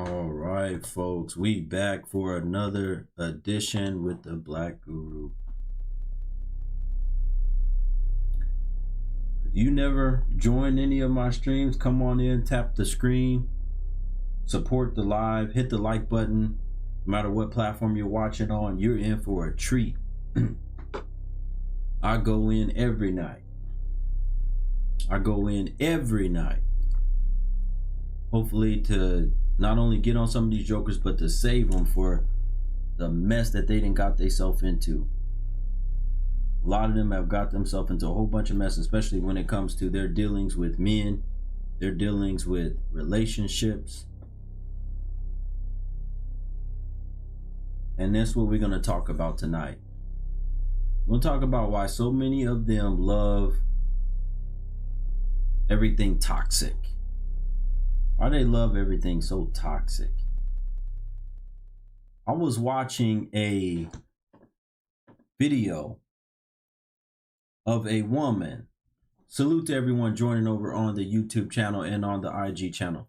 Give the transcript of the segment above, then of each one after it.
All right, folks, we back for another edition with the Black Guru. If you never joined any of my streams, come on in, tap the screen, support the live, hit the like button. No matter what platform you're watching on, you're in for a treat. I go in every night. Hopefully to not only get on some of these jokers, but to save them for the mess that they done got themselves into. A lot of them have got themselves into a whole bunch of mess, especially when it comes to their dealings with men, their dealings with relationships. And that's what we're going to talk about tonight. We'll talk about why so many of them love everything toxic. Why they love everything so toxic. I was watching a video of a woman. Salute to everyone joining over on the YouTube channel and on the IG channel.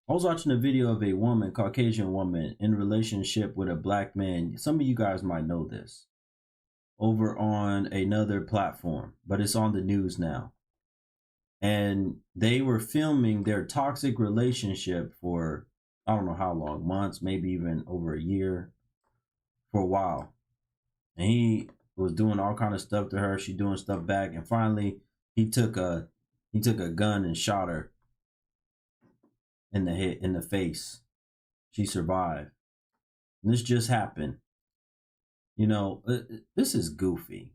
I was watching a video of a woman, Caucasian woman, in relationship with a black man. Some of you guys might know this. Over on another platform, but it's on the news now. And they were filming their toxic relationship for, I don't know how long, months, maybe even over a year, for a while. And he was doing all kind of stuff to her. She doing stuff back. And finally, he took a gun and shot her in the head, in the face. She survived. And this just happened. You know, this is goofy.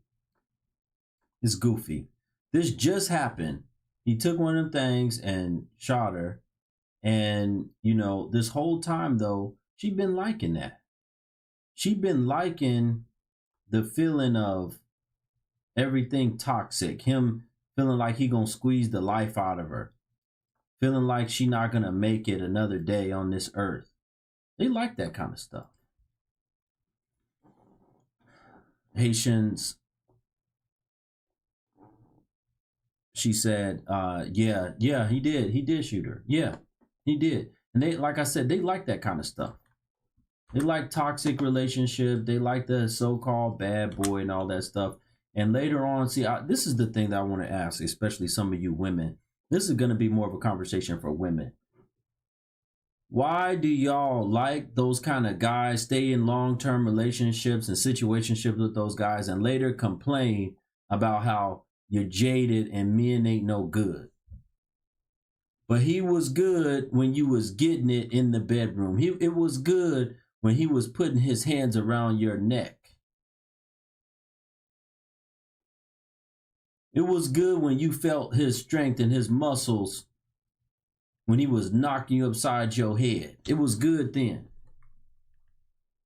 It's goofy. This just happened. He took one of them things and shot her. And, you know, this whole time, though, she'd been liking that. She'd been liking the feeling of everything toxic. Him feeling like he gonna squeeze the life out of her. Feeling like she not gonna make it another day on this earth. They like that kind of stuff. Haitians, she said, yeah, he did shoot her. Yeah, he did. And they, like I said, they like that kind of stuff. They like toxic relationship. They like the so-called bad boy and all that stuff. And later on, see, this is the thing that I want to ask, especially some of you women. This is going to be more of a conversation for women. Why do y'all like those kind of guys, stay in long-term relationships and situationships with those guys, and later complain about how you're jaded and men ain't no good? But he was good when you was getting it in the bedroom. It was good when he was putting his hands around your neck. It was good when you felt his strength and his muscles when he was knocking you upside your head. It was good then.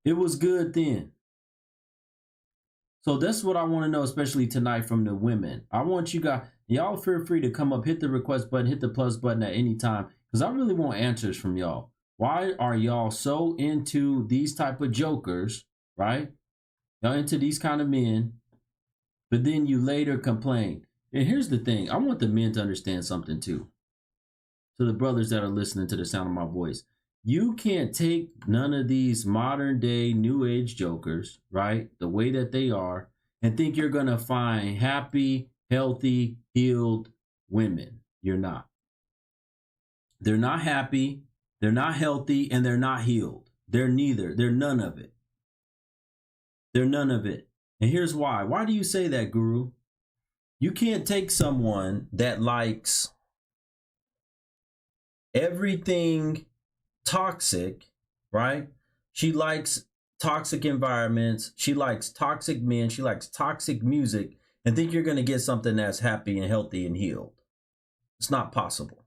It was good then. So that's what I want to know, especially tonight from the women. I want you guys, y'all feel free to come up, hit the request button, hit the plus button at any time, because I really want answers from y'all. Why are y'all so into these type of jokers, right? Y'all into these kind of men, but then you later complain. And here's the thing. I want the men to understand something too. To the brothers that are listening to the sound of my voice. You can't take none of these modern day new age jokers, right? The way that they are, and think you're going to find happy, healthy, healed women. You're not. They're not happy. They're not healthy, and they're not healed. They're neither. They're none of it. They're none of it. And here's why. Why do you say that, Guru? You can't take someone that likes everything toxic, right? She likes toxic environments. She likes toxic men. She likes toxic music, and think you're going to get something that's happy and healthy and healed. It's not possible.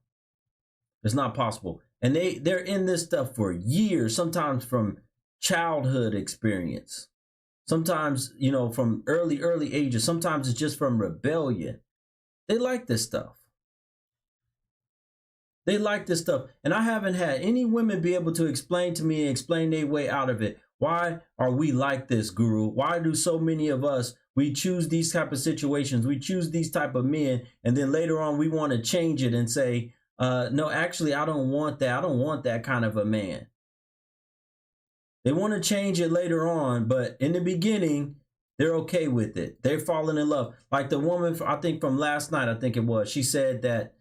It's not possible. And they're in this stuff for years, sometimes from childhood experience. Sometimes, you know, from early ages. Sometimes it's just from rebellion. They like this stuff. They like this stuff. And I haven't had any women be able to explain to me and explain their way out of it. Why are we like this, Guru? Why do so many of us, we choose these type of situations, we choose these type of men, and then later on we want to change it and say, no, actually, I don't want that. I don't want that kind of a man. They want to change it later on, but in the beginning, they're okay with it. They're falling in love. Like the woman, I think from last night, I think it was, she said that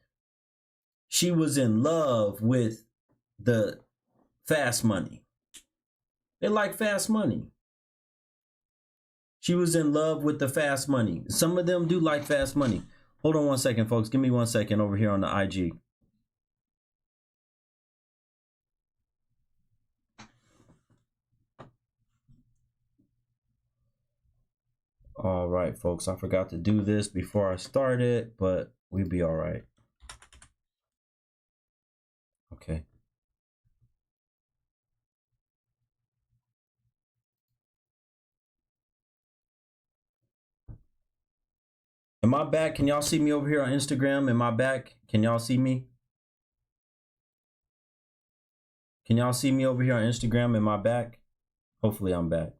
she was in love with the fast money. They like fast money. She was in love with the fast money. Some of them do like fast money. Hold on one second, folks. Give me 1 second over here on the IG. All right, folks. I forgot to do this before I started, but we'll be all right. Okay. Am I back? Can y'all see me over here on Instagram? Am I back? Can y'all see me? Can y'all see me over here on Instagram? Am I back? Hopefully I'm back.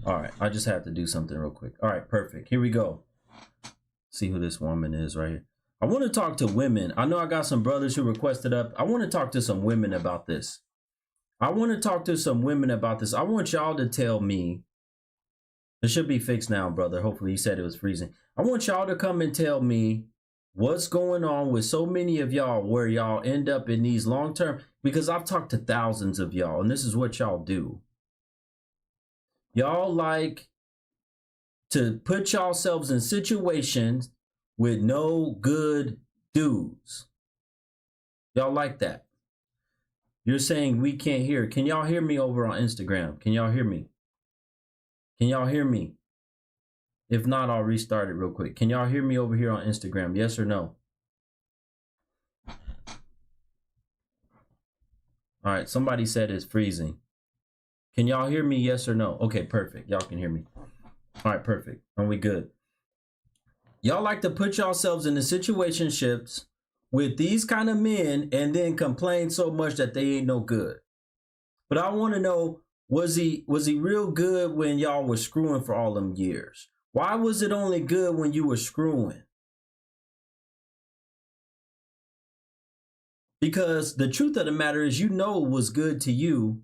All right, I just have to do something real quick. All right, perfect. Here we go. See who this woman is right here. I want to talk to women. I know I got some brothers who requested up. I want to talk to some women about this. I want to talk to some women about this. I want y'all to tell me. It should be fixed now, brother. Hopefully, you said it was freezing. I want y'all to come and tell me what's going on with so many of y'all where y'all end up in these long-term, because I've talked to thousands of y'all, and this is what y'all do. Y'all like to put yourselves in situations with no good dudes. Y'all like that. You're saying we can't hear. Can y'all hear me over on Instagram? Can y'all hear me? Can y'all hear me? If not, I'll restart it real quick. Can y'all hear me over here on Instagram? Yes or no? All right, somebody said it's freezing. Can y'all hear me? Yes or no? Okay, perfect. Y'all can hear me. All right, perfect. Are we good? Y'all like to put yourselves in the situationships with these kind of men and then complain so much that they ain't no good. But I want to know, was he real good when y'all were screwing for all them years? Why was it only good when you were screwing? Because the truth of the matter is, you know it was good to you.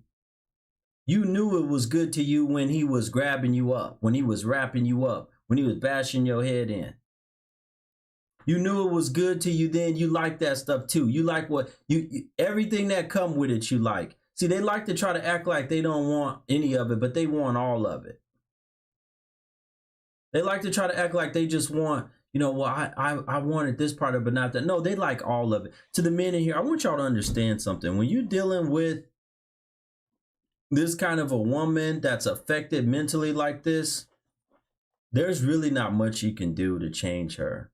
You knew it was good to you when he was grabbing you up, when he was wrapping you up, when he was bashing your head in. You knew it was good to you then. You like that stuff too. You like what everything that come with it you like. See, they like to try to act like they don't want any of it, but they want all of it. They like to try to act like they just want, you know, well, I wanted this part of it, but not that. No, they like all of it. To the men in here, I want y'all to understand something. When you're dealing with this kind of a woman that's affected mentally like this, there's really not much you can do to change her.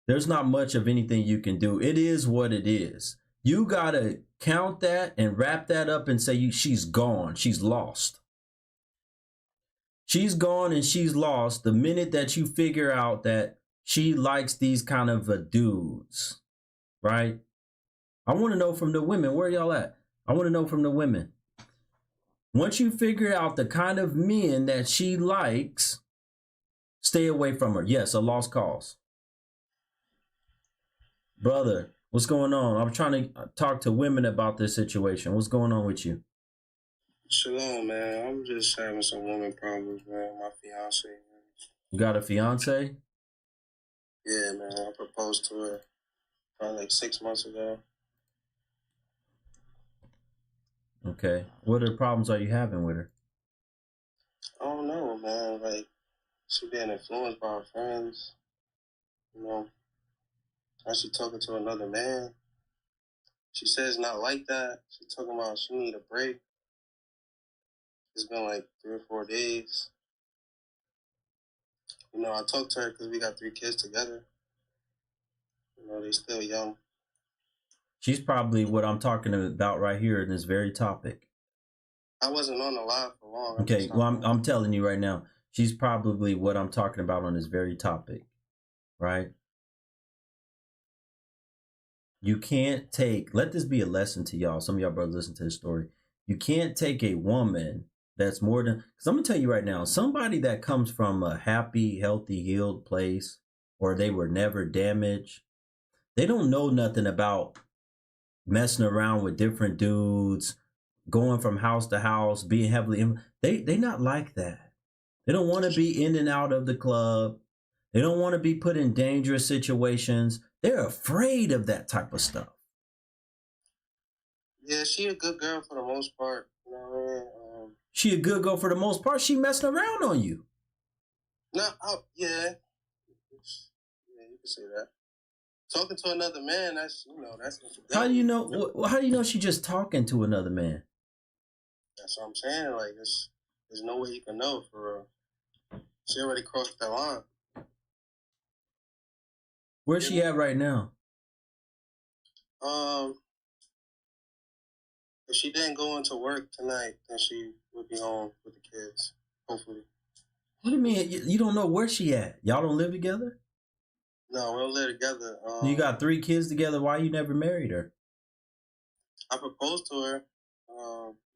There's not much of anything you can do. It is what it is. You got to count that and wrap that up and say she's gone. She's lost. She's gone and she's lost the minute that you figure out that she likes these kind of dudes, right? I want to know from the women, where y'all at? I want to know from the women. Once you figure out the kind of men that she likes, stay away from her. Yes, a lost cause. Brother, what's going on? I'm trying to talk to women about this situation. What's going on with you? Shalom, man. I'm just having some woman problems, man. My fiance. Man. You got a fiance? Yeah, man. I proposed to her probably like 6 months ago. Okay. What are the problems are you having with her? I don't know, man. Like, she being influenced by her friends. You know, how she talking to another man. She says not like that. She talking about she need a break. It's been like 3 or 4 days. You know, I talked to her because we got 3 kids together. You know, they still young. She's probably what I'm talking about right here in this very topic. I wasn't on the live for long. Okay, well, I'm telling you right now, she's probably what I'm talking about on this very topic, right? You can't take, let this be a lesson to y'all. Some of y'all brothers listen to this story. You can't take a woman that's more than, because I'm gonna tell you right now, somebody that comes from a happy, healthy, healed place, or they were never damaged, they don't know nothing about messing around with different dudes, going from house to house, being heavily, they not like that. They don't want to be in and out of the club. They don't want to be put in dangerous situations. They're afraid of that type of stuff. Yeah, she a good girl for the most part. You know what I mean? She a good girl for the most part. She messing around on you. No, yeah, you can say that. Talking to another man, that's How do you know? How do you know she just talking to another man? That's what I'm saying. Like, there's no way you can know for real. She already crossed that line. Where's she at right now? If she didn't go into work tonight, then she would be home with the kids, hopefully. What do you mean? You don't know where she at? Y'all don't live together? No, we don't live together. You got 3 kids together. Why you never married her? I proposed to her.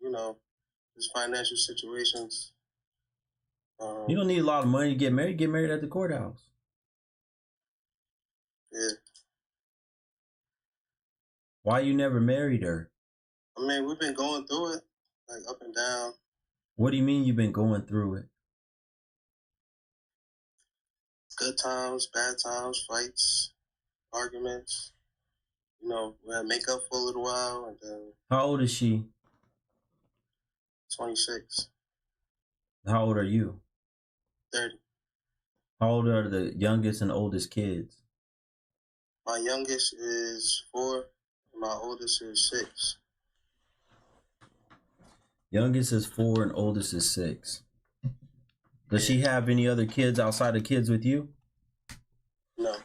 There's financial situations. You don't need a lot of money to get married. Get married at the courthouse. Yeah. Why you never married her? I mean, we've been going through it, like up and down. What do you mean you've been going through it? Good times, bad times, fights, arguments. We had makeup for a little while, and then. How old is she? 26. How old are you? 30. How old are the youngest and oldest kids? My youngest is 4, and my oldest is 6. Youngest is 4 and oldest is 6. Does she have any other kids outside of kids with you? No.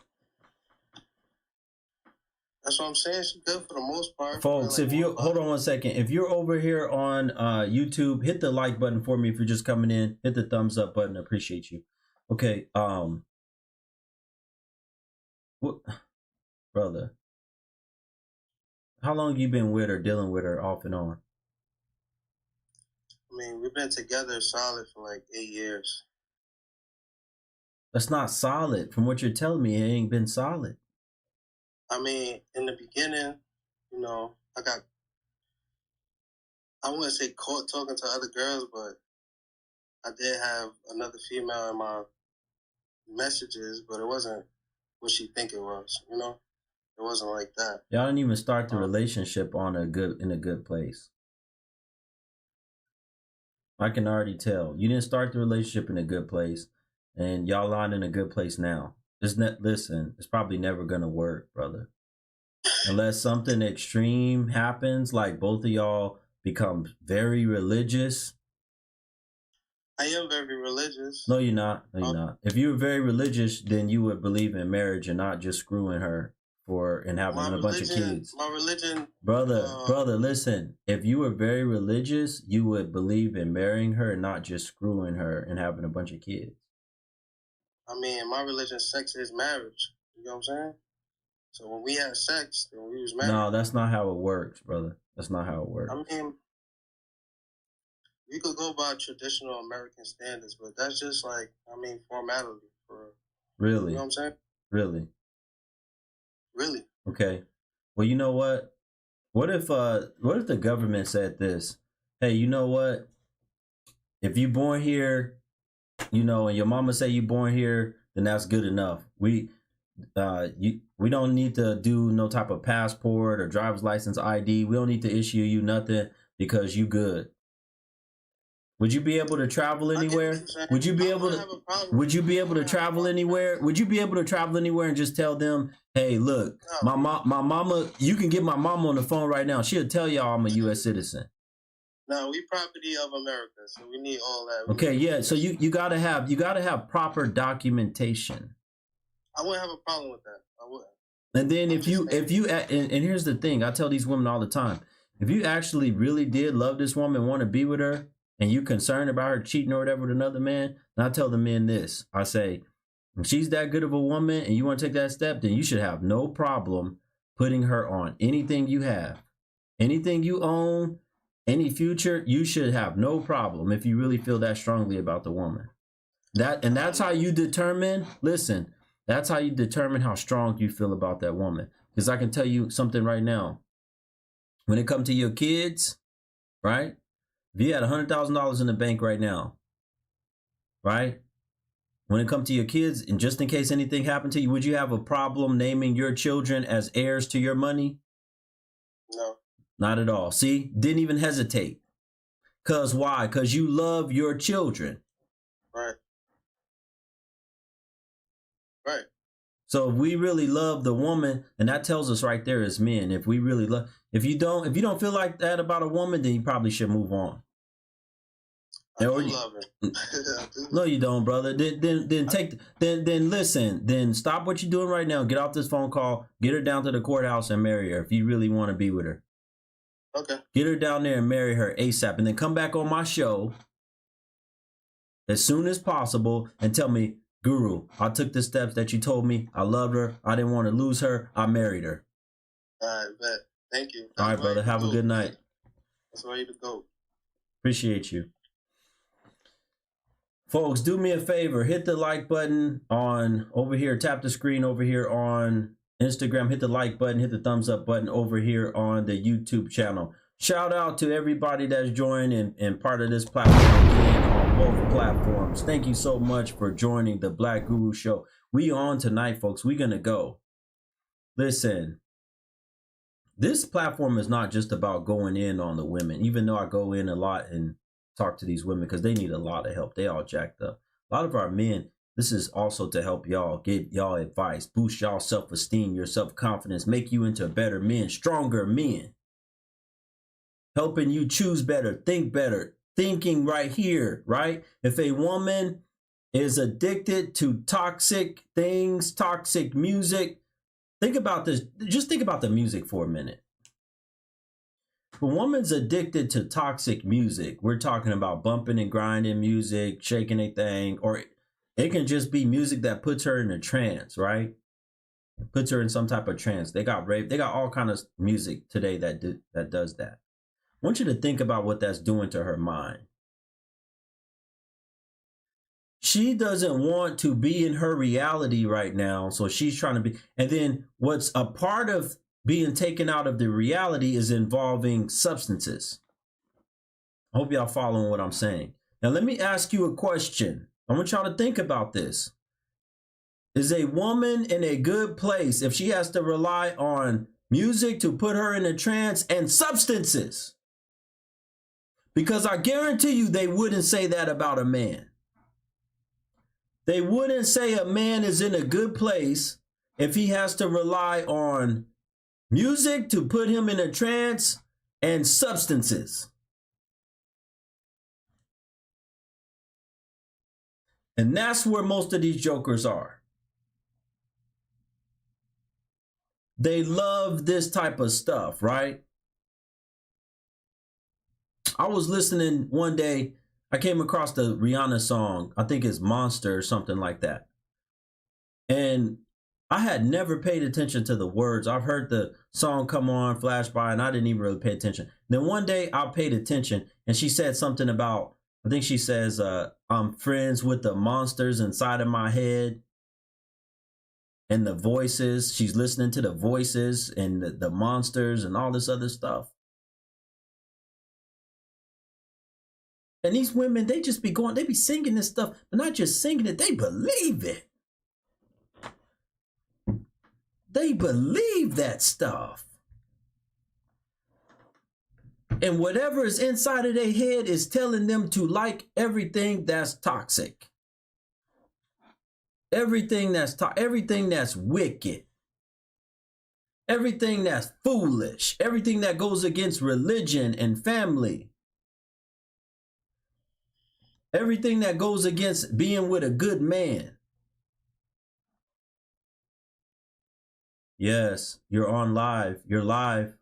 That's what I'm saying. She's good for the most part. Folks, like, if you hold on one second, if you're over here on YouTube, hit the like button for me. If you're just coming in, hit the thumbs up button. I appreciate you. Okay, what, brother? How long you been with her, dealing with her off and on? I mean, we've been together solid for like 8 years. That's not solid. From what you're telling me, it ain't been solid. I mean, in the beginning, I wouldn't say caught talking to other girls, but I did have another female in my messages, but it wasn't what she think it was, It wasn't like that. Y'all didn't even start the relationship in a good place. I can already tell. You didn't start the relationship in a good place, and y'all aren't in a good place now. Listen, it's probably never gonna work, brother. Unless something extreme happens, like both of y'all become very religious. I am very religious. No, you're not. No, you're not. If you were very religious, then you would believe in marriage and not just screwing her and having a bunch of kids. My religion, brother, listen. If you were very religious, you would believe in marrying her and not just screwing her and having a bunch of kids. I mean, my religion, sex is marriage. You know what I'm saying? So when we had sex, then we was married. No, that's not how it works, brother. That's not how it works. I mean, we could go by traditional American standards, but that's just like, formality. Really? You know what I'm saying? Really? Really? Okay. Well, you know what? What if the government said this? Hey, you know what? If you born here, and your mama say you born here, then that's good enough. We don't need to do no type of passport or driver's license ID. We don't need to issue you nothing because you good. Would you be able to travel anywhere? Would you be able to travel anywhere? Would you be able to travel anywhere and just tell them, hey, look, my mama, you can get my mama on the phone right now. She'll tell y'all I'm a U.S. citizen. No, we property of America, so we need all that. Okay, yeah. So you gotta have proper documentation. I wouldn't have a problem with that. I wouldn't. And then and here's the thing, I tell these women all the time, if you actually really did love this woman, want to be with her, and you concerned about her cheating or whatever with another man, and I tell the men this, I say, if she's that good of a woman and you want to take that step, then you should have no problem putting her on anything you have, anything you own, any future, you should have no problem if you really feel that strongly about the woman. That's how you determine, listen, that's how you determine how strong you feel about that woman. Because I can tell you something right now. When it comes to your kids, right? If you had $100,000 in the bank right now, right? When it comes to your kids, and just in case anything happened to you, would you have a problem naming your children as heirs to your money? No. Not at all. See, didn't even hesitate. Because why? Because you love your children. Right. Right. So if we really love the woman, and that tells us right there as men, if we really love, if you don't feel like that about a woman, then you probably should move on. I do love her. No, you don't, brother. Then listen. Then stop what you're doing right now. Get off this phone call. Get her down to the courthouse and marry her if you really want to be with her. Okay. Get her down there and marry her ASAP, and then come back on my show as soon as possible and tell me, Guru, I took the steps that you told me. I loved her. I didn't want to lose her. I married her. All right, bet. Thank you. All right, brother. Have a good night. That's where you to go. Appreciate you. Folks, do me a favor. Hit the like button on over here. Tap the screen over here on Instagram. Hit the like button. Hit the thumbs up button over here on the YouTube channel. Shout out to everybody that's joined and part of this platform again on both platforms. Thank you so much for joining the Black Guru Show. We on tonight, folks. We're going to go. Listen, this platform is not just about going in on the women, even though I go in a lot and talk to these women because they need a lot of help. They all jacked up. A lot of our men, this is also to help y'all, get y'all advice, boost y'all self-esteem, your self-confidence, make you into better men, stronger men. Helping you choose better, think better, thinking right here, right? If a woman is addicted to toxic things, toxic music, think about this. Just think about the music for a minute. If a woman's addicted to toxic music, we're talking about bumping and grinding music, shaking a thing, or it can just be music that puts her in a trance, right? Puts her in some type of trance. They got rave, they got all kind of music today that does that. I want you to think about what that's doing to her mind. She doesn't want to be in her reality right now, so she's trying to be. And then what's a part of being taken out of the reality is involving substances. I hope y'all following what I'm saying. Now, let me ask you a question. I want y'all to think about this. Is a woman in a good place if she has to rely on music to put her in a trance and substances? Because I guarantee you they wouldn't say that about a man. They wouldn't say a man is in a good place if he has to rely on music to put him in a trance and substances. And that's where most of these jokers are. They love this type of stuff, right? I was listening one day, I came across the Rihanna song, I think it's Monster or something like that. And I had never paid attention to the words. I've heard the song come on, flash by, and I didn't even really pay attention. Then one day I paid attention and she said something about, I think she says, I'm friends with the monsters inside of my head. And the voices, she's listening to the voices and the monsters and all this other stuff. And these women, they just be going, they be singing this stuff, but not just singing it, they believe it. They believe that stuff. And whatever is inside of their head is telling them to like everything that's toxic. Everything that's everything that's wicked. Everything that's foolish. Everything that goes against religion and family. Everything that goes against being with a good man. Yes, you're on live. You're live.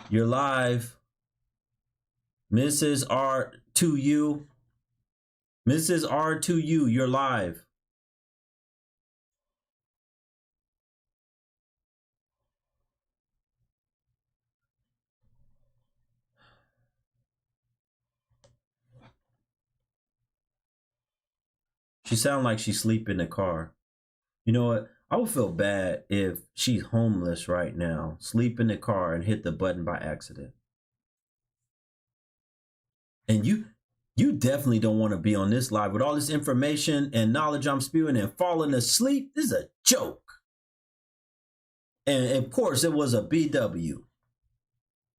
You're live. Mrs. R to you. Mrs. R to you. You're live. She sounds like she's asleep in the car. You know what? I would feel bad if she's homeless right now, sleep in the car and hit the button by accident. And you definitely don't want to be on this live with all this information and knowledge I'm spewing and falling asleep. This is a joke. And of course, it was a BW.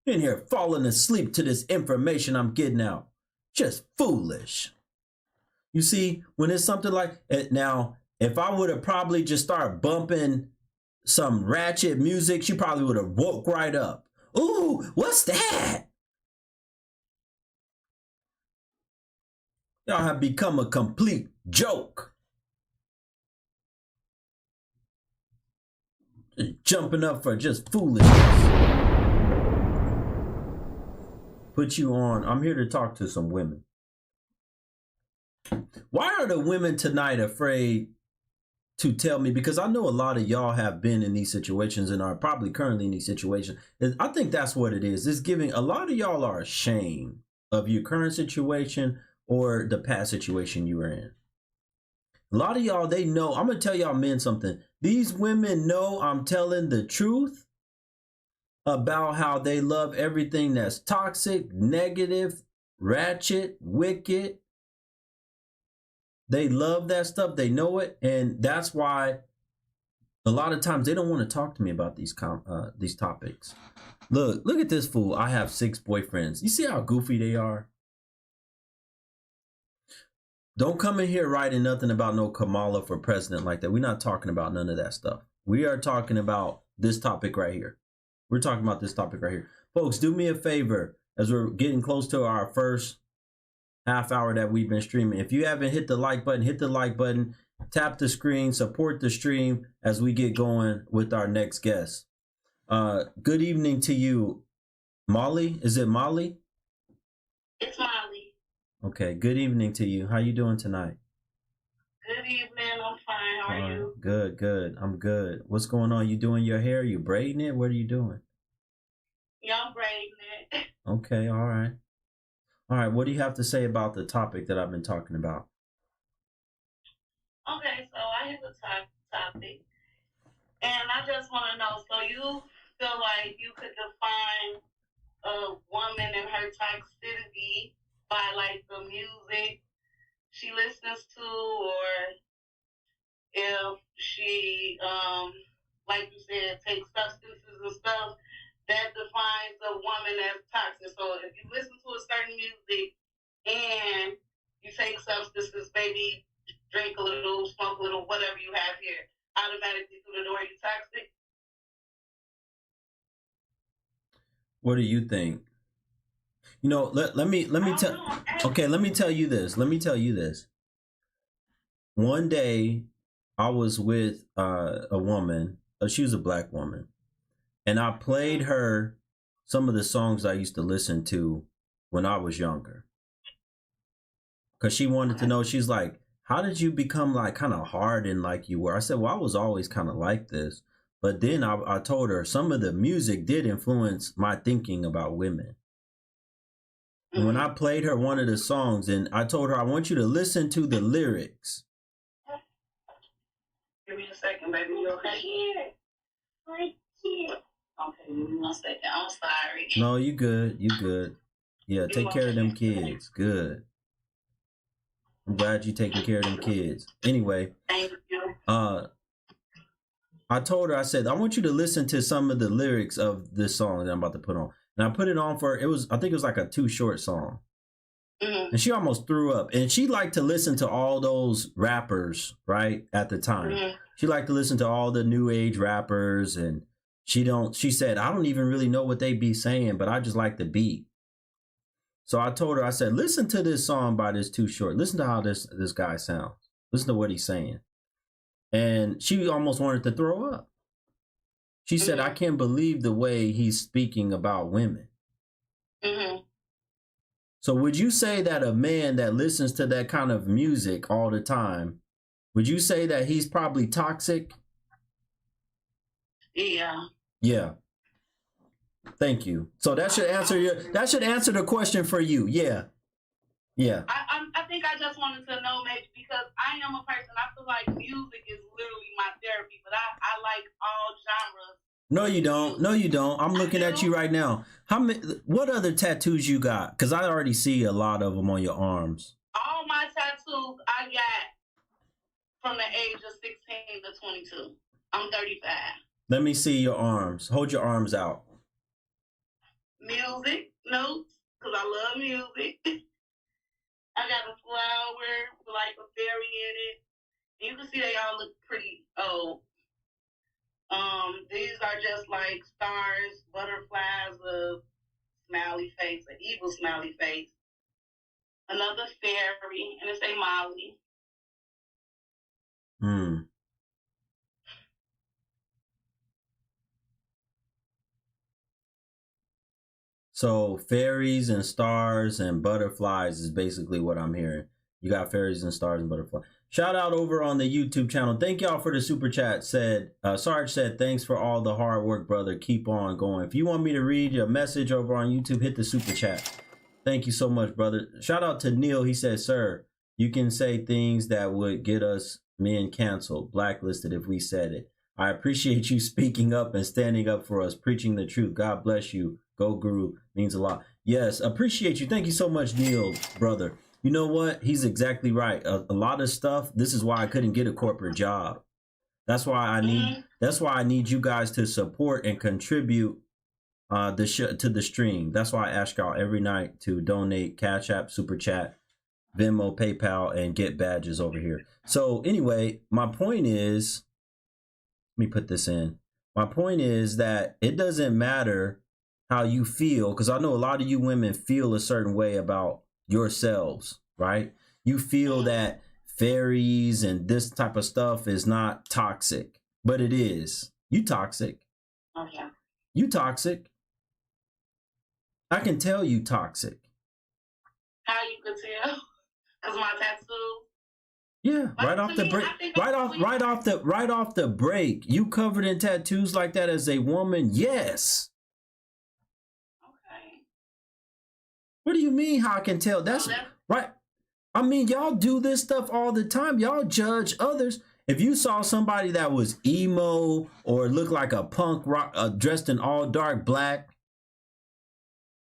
In here falling asleep to this information I'm getting out. Just foolish. You see, when it's something like it now, if I would have probably just started bumping some ratchet music, she probably would have woke right up. Ooh, what's that? Y'all have become a complete joke. Just jumping up for just foolishness. Put you on. I'm here to talk to some women. Why are the women tonight afraid to tell me? Because I know a lot of y'all have been in these situations and are probably currently in these situations. I think that's what it is. It's giving a lot of y'all are ashamed of your current situation or the past situation you were in. A lot of y'all, they know. I'm going to tell y'all men something. These women know I'm telling the truth about how they love everything that's toxic, negative, ratchet, wicked. They love that stuff. They know it. And that's why a lot of times they don't want to talk to me about these topics. Look at this fool. I have 6 boyfriends. You see how goofy they are? Don't come in here writing nothing about no Kamala for president like that. We're not talking about none of that stuff. We are talking about this topic right here. We're talking about this topic right here. Folks, do me a favor as we're getting close to our first half hour that we've been streaming. If you haven't hit the like button, hit the like button, tap the screen, support the stream as we get going with our next guest. Good evening to you, Molly. Is it Molly? It's Molly. Okay, good evening to you. How you doing tonight? Good evening. I'm fine. How are you? Good. I'm good. What's going on? You doing your hair? You braiding it? What are you doing? Yeah, I'm braiding it. Okay, all right. All right, what do you have to say about the topic that I've been talking about? Okay, so I have a topic, and I just want to know, so you feel like you could define a woman and her toxicity by, like, the music she listens to, or if she, like you said, takes substances and stuff, that defines a woman as toxic. So if you listen to a certain music and you take substances, maybe drink a little, smoke a little, whatever you have here, automatically through the door, you toxic? What do you think? You know, let me tell. Okay, let me tell you this. One day, I was with a woman. She was a black woman, and I played her some of the songs I used to listen to when I was younger. Because she wanted to know. She's like, "How did you become like kind of hardened like you were?" I said, "Well, I was always kind of like this." But then I told her some of the music did influence my thinking about women. And when I played her one of the songs, and I told her, I want you to listen to the lyrics. Give me a second, baby. You okay? Okay, give me 1 second. I'm sorry. No, you good. Yeah, take care of them kids. Good. I'm glad you're taking care of them kids. Anyway, Thank you. I told her, I said, I want you to listen to some of the lyrics of this song that I'm about to put on. And I put it on for, I think it was like a Too Short song. And she almost threw up. And she liked to listen to all those rappers, right, at the time. She liked to listen to all the new age rappers. And she said, I don't even really know what they be saying, but I just like the beat. So I told her, I said, listen to this song by this Too Short. Listen to how this guy sounds. Listen to what he's saying. And she almost wanted to throw up. She said, I can't believe the way he's speaking about women. So would you say that a man that listens to that kind of music all the time, would you say that he's probably toxic? Yeah. Yeah. Thank you. So that should answer the question for you. Yeah. Yeah. I think I I just wanted to know, maybe because I am a person, I feel like music is literally my therapy, but I like all genres. No, you don't. No, you don't. I'm looking at you right now. How many? What other tattoos you got? Because I already see a lot of them on your arms. All my tattoos I got from the age of 16 to 22. I'm 35. Let me see your arms. Hold your arms out. Music notes, because I love music. I got a flower with like a fairy in it. And you can see they all look pretty old. These are just like stars, butterflies, a smiley face, an evil smiley face. Another fairy, and it's a Molly. So fairies and stars and butterflies is basically what I'm hearing. You got fairies and stars and butterflies. Shout out over on the YouTube channel. Thank y'all for the super chat. Sarge said, thanks for all the hard work, brother. Keep on going. If you want me to read your message over on YouTube, hit the super chat. Thank you so much, brother. Shout out to Neil. He said, sir, you can say things that would get us men canceled, blacklisted if we said it. I appreciate you speaking up and standing up for us, preaching the truth. God bless you. Go Guru means a lot. Yes, appreciate you. Thank you so much, Neil, brother. You know what? He's exactly right. A lot of stuff. This is why I couldn't get a corporate job. That's why I need. That's why I need you guys to support and contribute to the stream. That's why I ask y'all every night to donate, Cash App, Super Chat, Venmo, PayPal, and get badges over here. So anyway, my point is, let me put this in. My point is that it doesn't matter how you feel, because I know a lot of you women feel a certain way about yourselves, right? You feel that fairies and this type of stuff is not toxic, but it is. You toxic. Okay. You toxic. I can tell you toxic. How you could tell? Because my tattoo. Yeah, right off the break. Right off the break. You covered in tattoos like that as a woman? Yes. Okay. What do you mean how I can tell? That's right. I mean, y'all do this stuff all the time. Y'all judge others. If you saw somebody that was emo or looked like a punk rock, dressed in all dark black,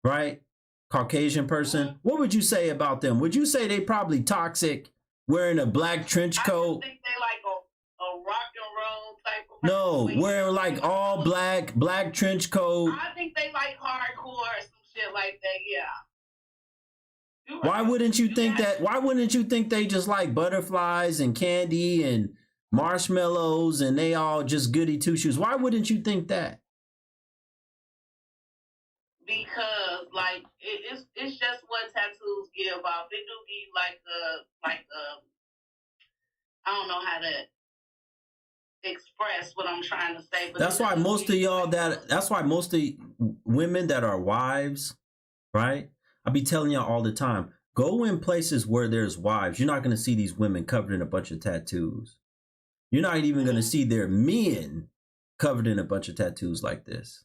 right? Caucasian person, what would you say about them? Would you say they probably toxic, wearing a black trench coat? I think they like a rock and roll type of No, person. wearing like all black trench coat. I think they like hardcore or some shit like that, yeah. Why wouldn't you think that? Why wouldn't you think they just like butterflies and candy and marshmallows and they all just goody two shoes? Why wouldn't you think that? Because like it's just what tattoos give off. They do give like I don't know how to express what I'm trying to say. But that's why most of y'all that's why most of women that are wives, right? I be telling y'all all the time, go in places where there's wives. You're not going to see these women covered in a bunch of tattoos. You're not even going to see their men covered in a bunch of tattoos like this.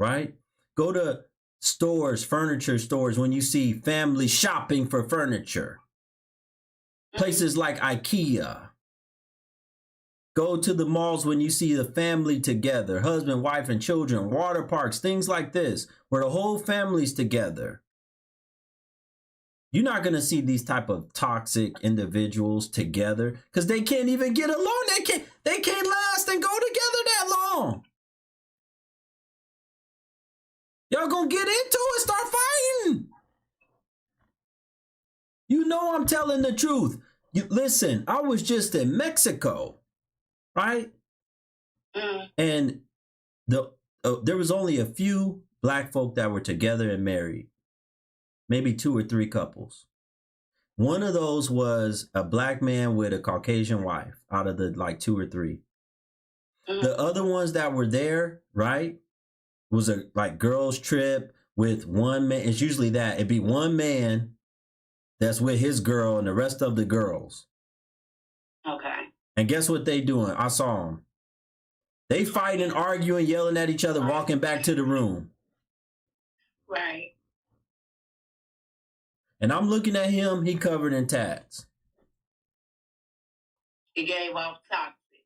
Right? Go to stores, furniture stores, when you see family shopping for furniture. Places like IKEA. Go to the malls when you see the family together, husband, wife, and children, water parks, things like this, where the whole family's together. You're not going to see these type of toxic individuals together because they can't even get along. They can't last and go together that long. Y'all gonna get into it, start fighting. You know I'm telling the truth. Listen, I was just in Mexico. Right? And there was only a few black folk that were together and married. Maybe 2 or 3 couples. One of those was a black man with a Caucasian wife out of the like 2 or 3. The other ones that were there, right, was a like girls trip with one man. It's usually that. It'd be one man that's with his girl and the rest of the girls. Okay. And guess what they doing? I saw them. They fighting, arguing, yelling at each other, walking back to the room. Right. and I'm looking at him, he covered in tats. He gave off toxic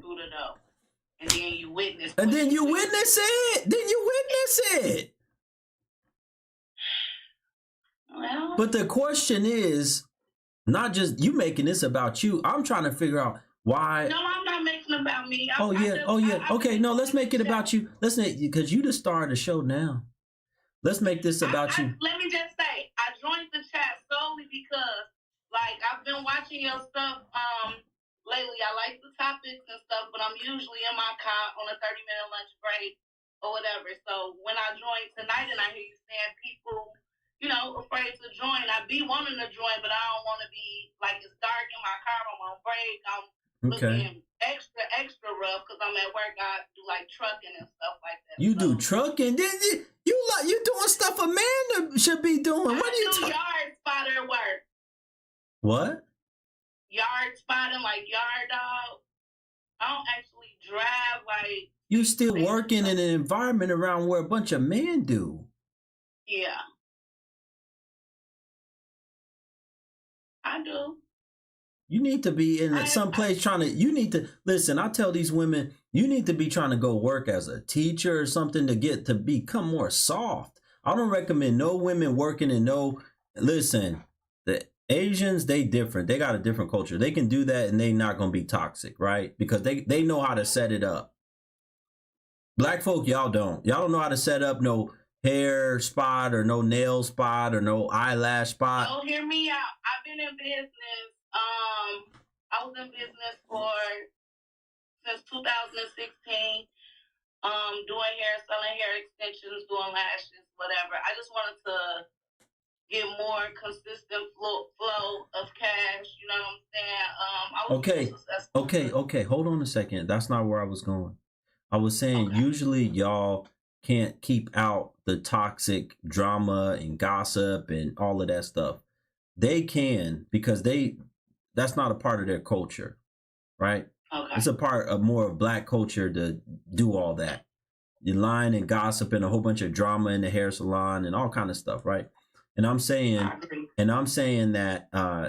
through the door. And then you witness. And then you witness it. Then you witness it. Well, but the question is, not just you making this about you. I'm trying to figure out why. No, I'm not making it about me. Yeah. Okay, no, let's make it about you. Let's make, because you the star of the show now. Let's make this about you. Let me just say, I joined the chat solely because, like, I've been watching your stuff lately. I like the topics and stuff, but I'm usually in my car on a 30-minute lunch break or whatever. So when I joined tonight and I hear you saying people, you know, afraid to join, I be wanting to join, but I don't want to be, like, it's dark in my car, I'm on break, I'm looking extra rough because I'm at work. I do, like, trucking and stuff like that. You do trucking? You doing stuff a man should be doing. What are you doing? Yard spotter work. What? Yard spotting, like yard dog. I don't actually drive, like. You still working in an environment around where a bunch of men do. Yeah. I do. You need to be in some place trying to, you need to, listen, I tell these women, you need to be trying to go work as a teacher or something to get to become more soft. I don't recommend no women working in listen, the Asians, they different. They got a different culture. They can do that and they not going to be toxic, right? Because they know how to set it up. Black folk, y'all don't. Y'all don't know how to set up no hair spot or no nail spot or no eyelash spot. Don't hear me out. I've been in business. I was in business since 2016, doing hair, selling hair extensions, doing lashes, whatever. I just wanted to get more consistent flow of cash. You know what I'm saying? Okay. Hold on a second. That's not where I was going. I was saying usually y'all can't keep out the toxic drama and gossip and all of that stuff. They can because that's not a part of their culture, right? Okay. It's a part of more of Black culture to do all that. You're lying and gossip and a whole bunch of drama in the hair salon and all kind of stuff, right? And I'm saying that,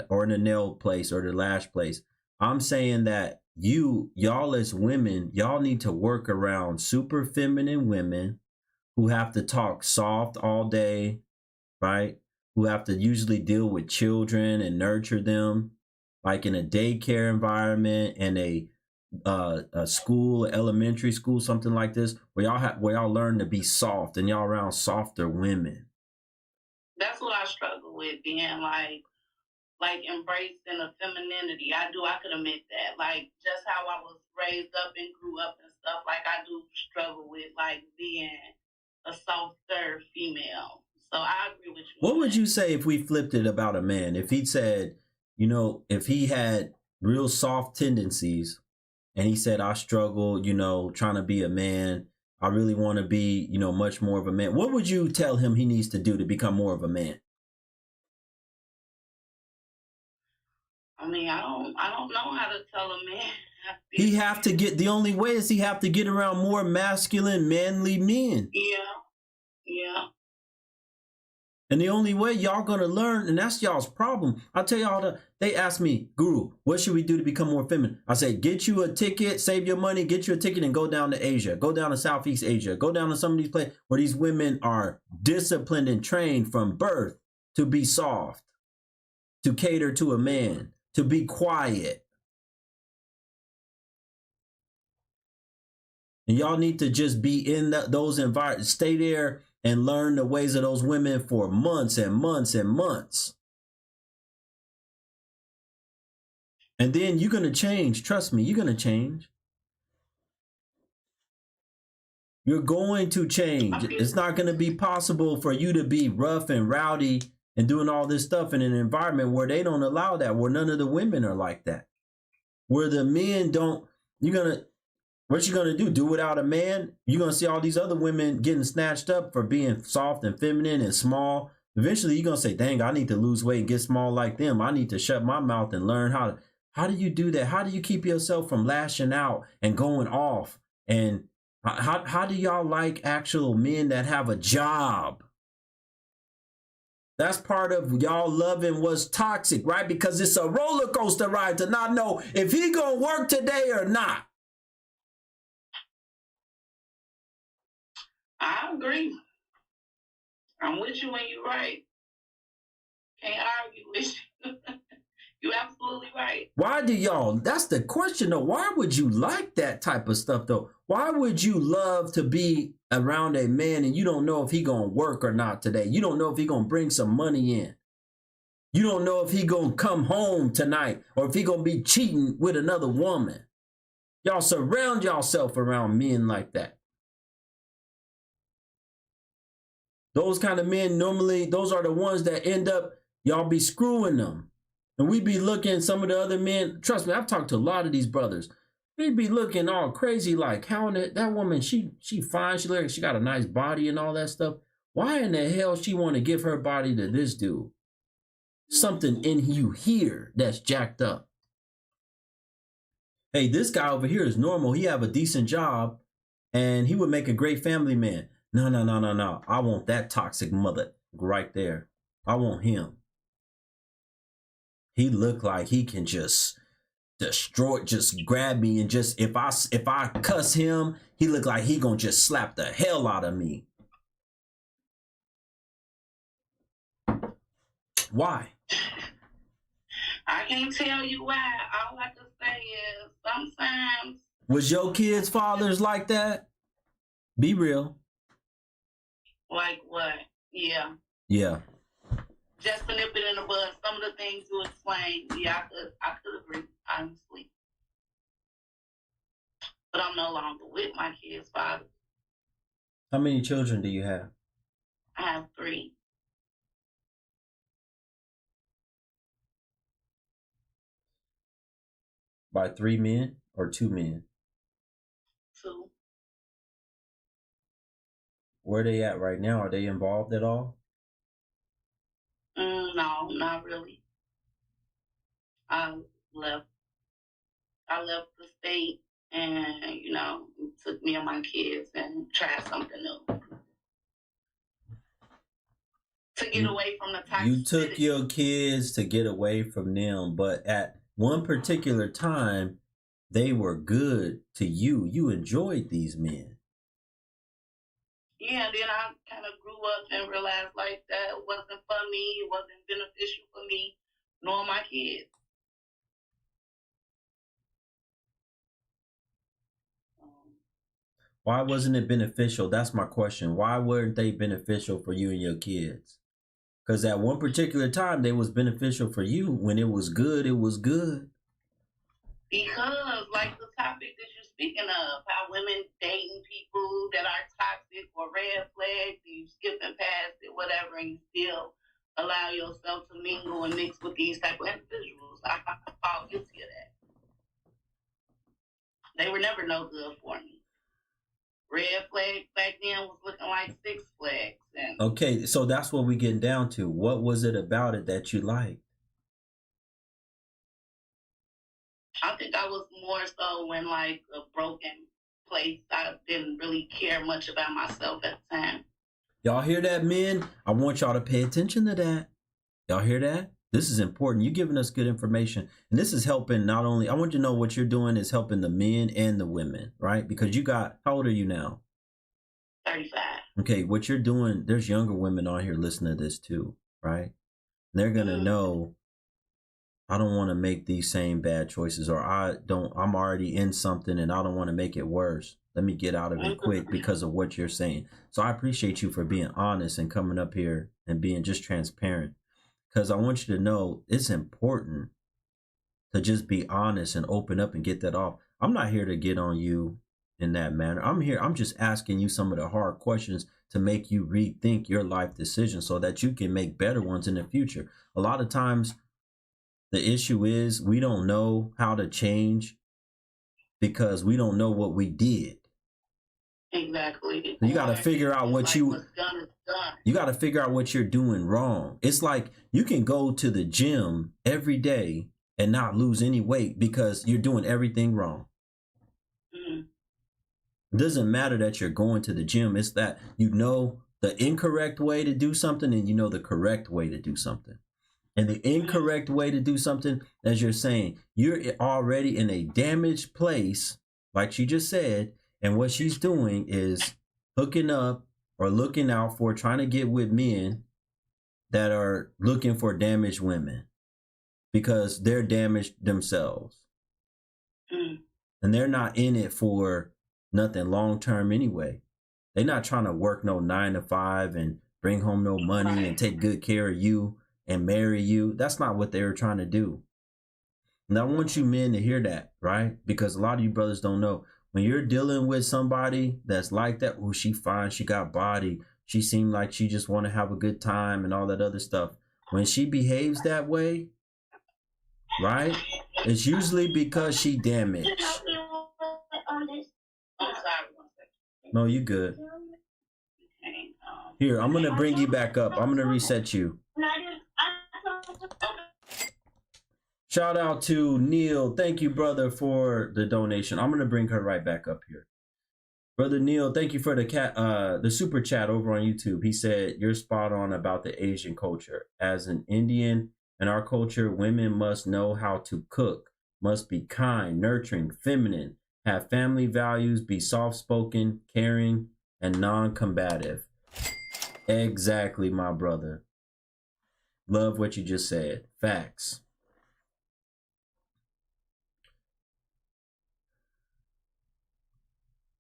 or in the nail place or the lash place, I'm saying that y'all as women, y'all need to work around super feminine women who have to talk soft all day, right? Who have to usually deal with children and nurture them, like in a daycare environment and a school, elementary school, something like this, where y'all learn to be soft and y'all around softer women. That's what I struggle with, being like embracing the femininity. I could admit that. Like just how I was raised up and grew up and stuff, like I do struggle with like being a softer female. So I agree with you. What would you say if we flipped it about a man? If he said, you know, if he had real soft tendencies and he said, I struggle, you know, trying to be a man. I really want to be, you know, much more of a man. What would you tell him he needs to do to become more of a man? I mean, I don't know how to tell a man. The only way is he have to get around more masculine, manly men. Yeah. And the only way y'all gonna learn, and that's y'all's problem. I'll tell y'all, they ask me, Guru, what should we do to become more feminine? I say, get you a ticket, save your money, get you a ticket and go down to Asia. Go down to Southeast Asia. Go down to some of these places where these women are disciplined and trained from birth to be soft, to cater to a man, to be quiet. And y'all need to just be in those environments, stay there and learn the ways of those women for months and months and months. And then you're going to change. Trust me, you're going to change. You're going to change. It's not going to be possible for you to be rough and rowdy and doing all this stuff in an environment where they don't allow that, where none of the women are like that. Where the men don't, what you gonna do? Do without a man? You're gonna see all these other women getting snatched up for being soft and feminine and small. Eventually you're gonna say, dang, I need to lose weight and get small like them. I need to shut my mouth and learn how do you do that? How do you keep yourself from lashing out and going off? And how do y'all like actual men that have a job? That's part of y'all loving what's toxic, right? Because it's a roller coaster ride to not know if he gonna work today or not. I agree. I'm with you when you're right. Can't argue with you. You're absolutely right. Why do y'all, that's the question though. Why would you like that type of stuff though? Why would you love to be around a man and you don't know if he gonna work or not today? You don't know if he gonna bring some money in. You don't know if he gonna come home tonight or if he gonna be cheating with another woman. Y'all surround yourself around men like that. Those kind of men, normally, those are the ones that end up, y'all be screwing them. And we be looking, some of the other men, trust me, I've talked to a lot of these brothers. We be looking all crazy like, how that woman, she fine, she got a nice body and all that stuff. Why in the hell she want to give her body to this dude? Something in you here that's jacked up. Hey, this guy over here is normal. He have a decent job and he would make a great family man. No. I want that toxic mother right there. I want him. He look like he can just destroy, just grab me and just, if I cuss him, he look like he gonna just slap the hell out of me. Why? I can't tell you why. All I can say is sometimes. Was your kids' fathers like that? Be real. Like what? Yeah. Yeah. Just to nip it in the bud, some of the things you explained, yeah, I could agree, honestly. But I'm no longer with my kids' father. How many children do you have? I have 3. By 3 men or 2 men? 2. Where are they at right now? Are they involved at all? No, not really. I left the state and, took me and my kids and tried something new. To get away from the toxicity. You took your kids to get away from them, but at one particular time, they were good to you. You enjoyed these men. Yeah, then I kind of grew up and realized like that wasn't for me. It wasn't beneficial for me nor my kids. Why wasn't it beneficial? That's my question. Why weren't they beneficial for you and your kids? Because at one particular time, they was beneficial for you. When it was good, it was good. Because, like the topic that you're speaking of, how women dating people that are toxic or red flags, you skipping past it, whatever, and you still allow yourself to mingle and mix with these type of individuals. I fall guilty of that. They were never no good for me. Red flag back then was looking like 6 flags. Okay, so that's what we're getting down to. What was it about it that you liked? I think I was more so in like a broken place. I didn't really care much about myself at the time. Y'all hear that, men? I want y'all to pay attention to that. Y'all hear that? This is important. You're giving us good information. And this is helping not only, I want you to know what you're doing is helping the men and the women, right? Because you got, how old are you now? 35. Okay, what you're doing, there's younger women on here listening to this too, right? They're going to know, I don't want to make these same bad choices, or I'm already in something and I don't want to make it worse. Let me get out of it quick because of what you're saying. So I appreciate you for being honest and coming up here and being just transparent. Because I want you to know it's important to just be honest and open up and get that off. I'm not here to get on you in that manner. I'm just asking you some of the hard questions to make you rethink your life decisions so that you can make better ones in the future. A lot of times the issue is we don't know how to change because we don't know what we did. Exactly. You got to figure out what you got to figure out what you're doing wrong. It's like you can go to the gym every day and not lose any weight because you're doing everything wrong. It doesn't matter that you're going to the gym. It's that you know the incorrect way to do something, and you know the correct way to do something. And the incorrect way to do something, as you're saying, you're already in a damaged place, like she just said, and what she's doing is hooking up or looking out for, trying to get with men that are looking for damaged women because they're damaged themselves. And they're not in it for nothing long term anyway. They're not trying to work no 9 to 5 and bring home no money and take good care of you and marry you. That's not what they were trying to do. And I want you men to hear that, right? Because a lot of you brothers don't know. When you're dealing with somebody that's like that, oh, she fine, she got body, she seemed like she just want to have a good time and all that other stuff. When she behaves that way, right, it's usually because she damaged. No, you good. Here, I'm going to bring you back up. I'm going to reset you. Shout out to Neil. Thank you, brother, for the donation. I'm going to bring her right back up here. Brother Neil, thank you for the super chat over on YouTube. He said, you're spot on about the Asian culture. As an Indian in our culture, women must know how to cook, must be kind, nurturing, feminine, have family values, be soft-spoken, caring, and non-combative. Exactly, my brother. Love what you just said. Facts.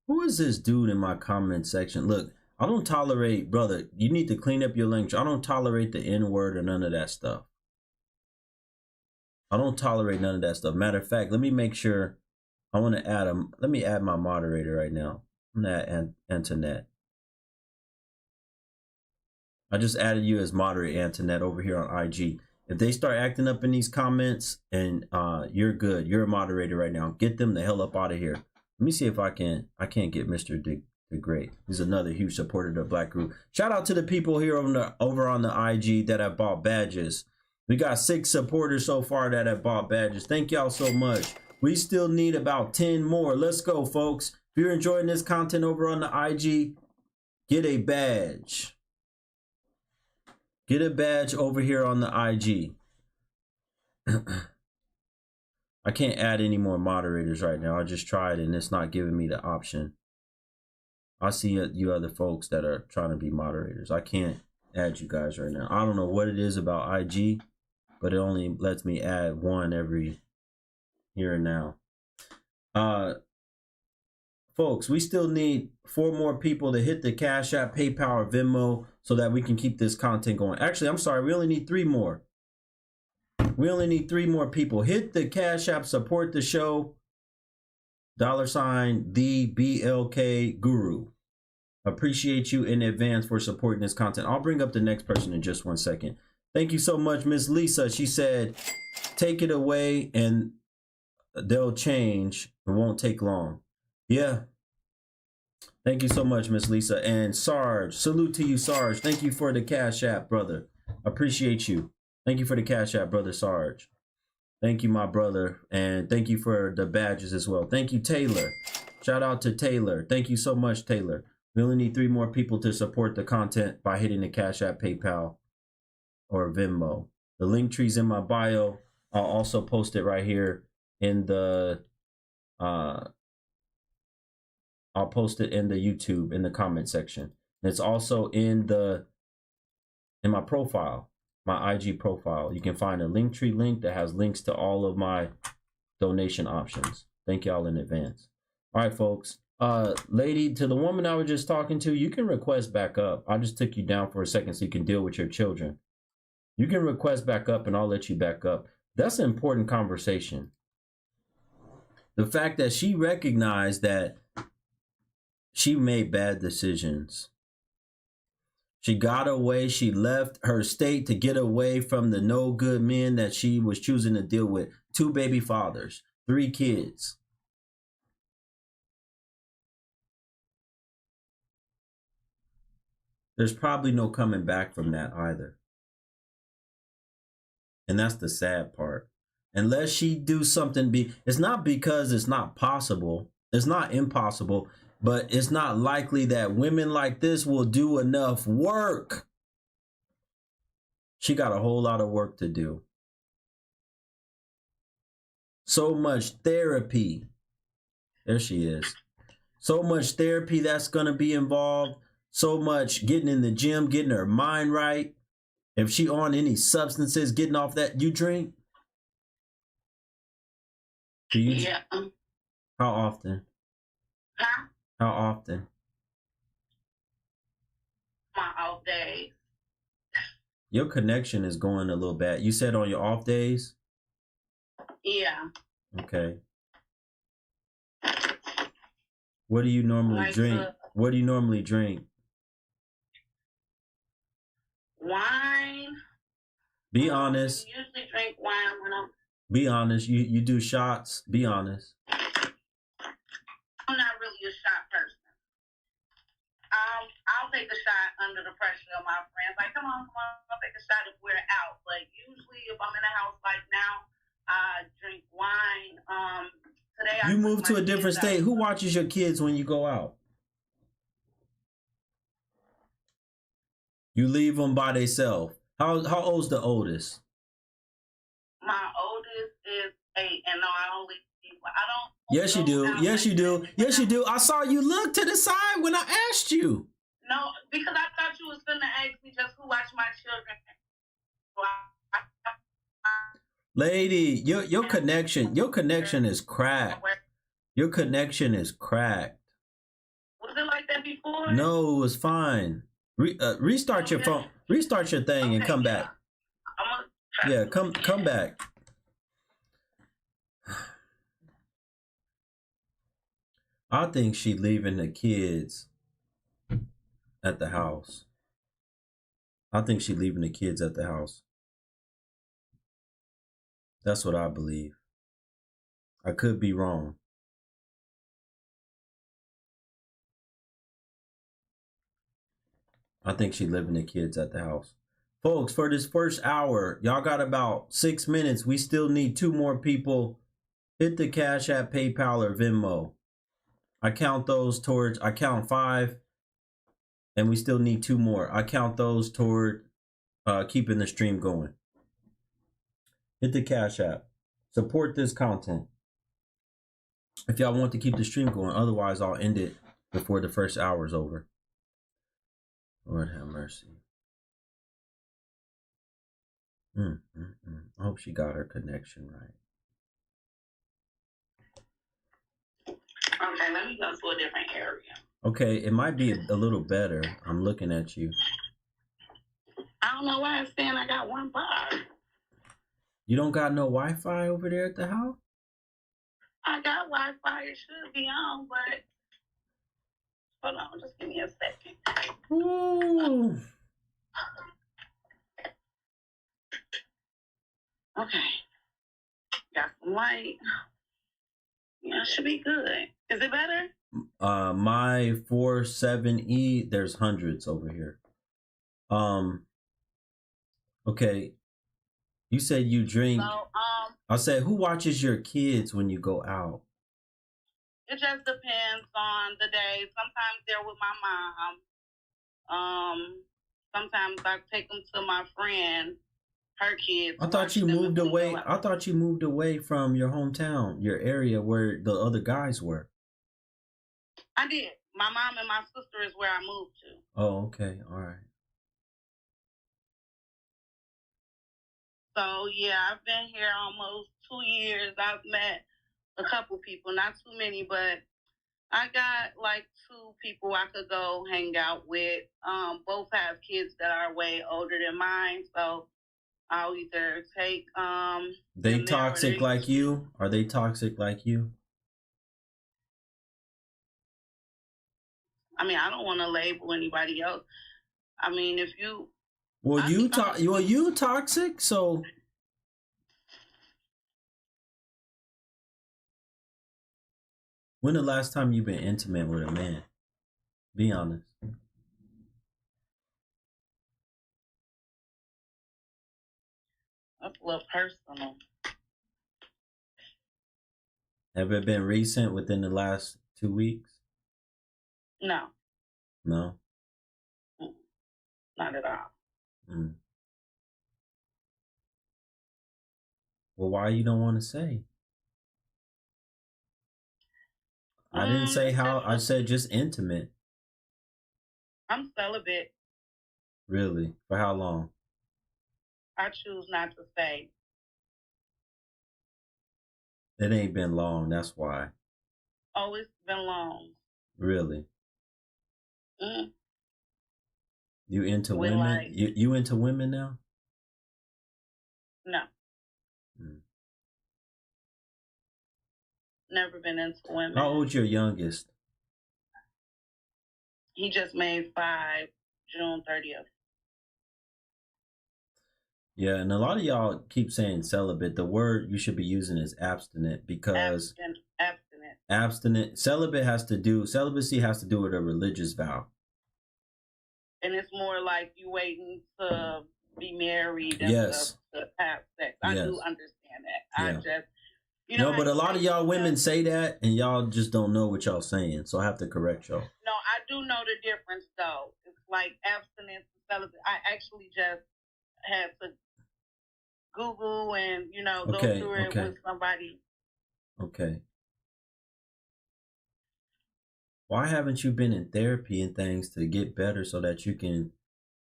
Who is this dude in my comment section? Look, I don't tolerate, brother, you need to clean up your language. I don't tolerate the N-word or none of that stuff. I don't tolerate none of that stuff. Matter of fact, let me make sure. I want to add him. Let me add my moderator right now. I'm going to add Antoinette. I just added you as moderator, Antoinette, over here on IG. If they start acting up in these comments, and you're good. You're a moderator right now. Get them the hell up out of here. Let me see if I can't get Mr. the Great. He's another huge supporter of the Black Group. Shout out to the people here over on the IG that have bought badges. We got 6 supporters so far that have bought badges. Thank y'all so much. We still need about 10 more. Let's go, folks. If you're enjoying this content over on the IG, get a badge. Get a badge over here on the IG. I can't add any more moderators right now. I just tried and it's not giving me the option. I see you other folks that are trying to be moderators. I can't add you guys right now. I don't know what it is about IG, but it only lets me add one every here and now. Folks, we still need 4 more people to hit the Cash App, PayPal, or Venmo so that we can keep this content going. Actually, I'm sorry, we only need 3 more. We only need 3 more people. Hit the Cash App, support the show. $ the BLKGURU. Appreciate you in advance for supporting this content. I'll bring up the next person in just 1 second. Thank you so much, Miss Lisa. She said, take it away and they'll change. It won't take long. Yeah. Thank you so much, Miss Lisa. And Sarge, salute to you, Sarge. Thank you for the Cash App, brother. Appreciate you. Thank you for the Cash App, brother Sarge. Thank you, my brother. And thank you for the badges as well. Thank you, Taylor. Shout out to Taylor. Thank you so much, Taylor. We only need 3 more people to support the content by hitting the Cash App, PayPal, or Venmo. The link tree's in my bio. I'll also post it right here in the I'll post it in the YouTube in the comment section. And it's also in my profile, my IG profile. You can find a Linktree link that has links to all of my donation options. Thank y'all in advance. All right, folks. Lady, to the woman I was just talking to, you can request back up. I just took you down for a second so you can deal with your children. You can request back up and I'll let you back up. That's an important conversation. The fact that she recognized that she made bad decisions. She got away. She left her state to get away from the no good men that she was choosing to deal with. 2 baby fathers, 3 kids. There's probably no coming back from that either. And that's the sad part. Unless she do something, it's not because it's not possible. It's not impossible. But it's not likely that women like this will do enough work. She got a whole lot of work to do. So much therapy. There she is. So much therapy that's going to be involved. So much getting in the gym, getting her mind right. If she on any substances, getting off that. You drink? Do you? Yeah. How often? Huh? How often? My off days. Your connection is going a little bad. You said on your off days? Yeah. Okay. What do you normally drink? What do you normally drink? Wine. Be honest. I usually drink wine when I'm... Be honest. You do shots? Be honest. I'm not really a shot person. I'll take a shot under the pressure of my friends. Like, come on, I'll take a shot if we're out. But usually if I'm in a house like now, I drink wine. Today you move to a different state. Who watches your kids when you go out? You leave them by themselves. How old's the oldest? My oldest is 8, and no, I only... I don't... Yes, you do. Yes, you do. Yes, you do. I saw you look to the side when I asked you. No, because I thought you was going to ask me just who watch my children. Lady, your connection is cracked. Your connection is cracked. Was it like that before? No, it was fine. Restart your phone. Restart your thing and come back. Yeah, come back. I think she leaving the kids at the house. I think she leaving the kids at the house. That's what I believe. I could be wrong. I think she leaving the kids at the house. Folks, for this first hour, y'all got about 6 minutes. We still need 2 more people. Hit the Cash App, PayPal, or Venmo. I count 5. And we still need 2 more. I count those toward keeping the stream going. Hit the Cash App. Support this content. If y'all want to keep the stream going. Otherwise, I'll end it before the first hour is over. Lord have mercy. I hope she got her connection right. Okay, let me go to a different area. Okay, it might be a little better. I'm looking at you. I don't know why it's saying I got one bar. You don't got no Wi-Fi over there at the house? I got Wi-Fi. It should be on, but hold on, just give me a second. Ooh. Okay. Got some light. Yeah, it should be good. Is it better? My 47E, there's hundreds over here. Okay. You said you drink. So, I said, who watches your kids when you go out? it just depends on the day. Sometimes they're with my mom. Sometimes I take them to my friend, her kids. I thought you moved away. I thought you moved away from your hometown, your area where the other guys were. I did. My mom and my sister is where I moved to. Oh, okay. All right. So, yeah, I've been here almost 2 years. I've met a couple people, not too many, but I got like 2 people I could go hang out with. Both have kids that are way older than mine, so I'll either take They toxic like you? Are they toxic like you? I mean, I don't want to label anybody else. I mean, if you... Well, you toxic, so... When the last time you've been intimate with a man? Be honest. That's a little personal. Have it been recent within the last 2 weeks? No. No? Not at all. Mm. Well, why you don't want to say? I didn't say how. I said just intimate. I'm celibate. Really? For how long? I choose not to say. It ain't been long. That's why. Oh, it's been long. Really? Mm. You into We women? like- You into women now? No. Mm. Never been into women. How old's your youngest? He just made 5, June 30th. Yeah, and a lot of y'all keep saying celibate. The word you should be using is abstinent, because abstinent. Celibacy has to do with a religious vow. And it's more like you waiting to be married and Yes. to have sex. I do understand that. Yeah. I just, No, but a lot of y'all women say that, and y'all just don't know what y'all saying. So I have to correct y'all. No, I do know the difference, though. It's like abstinence and celibacy. I actually just had to Google and, go through it with somebody. Okay. Why haven't you been in therapy and things to get better so that you can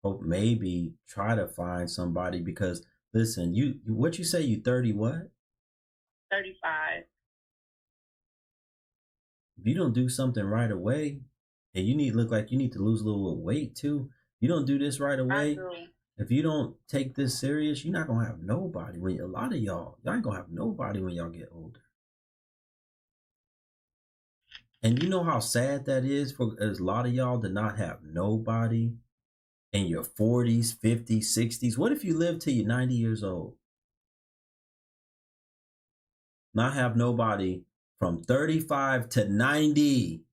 hope maybe try to find somebody? Because listen, what you say, you 30 what? 35. If you don't do something right away, and you look like you need to lose a little weight too, you don't do this right away. I do. If you don't take this serious, you're not gonna have nobody. When a lot of y'all ain't gonna have nobody when y'all get older. And you know how sad that is for a lot of y'all to not have nobody in your 40s, 50s, 60s. What if you live till you're 90 years old? Not have nobody from 35 to 90.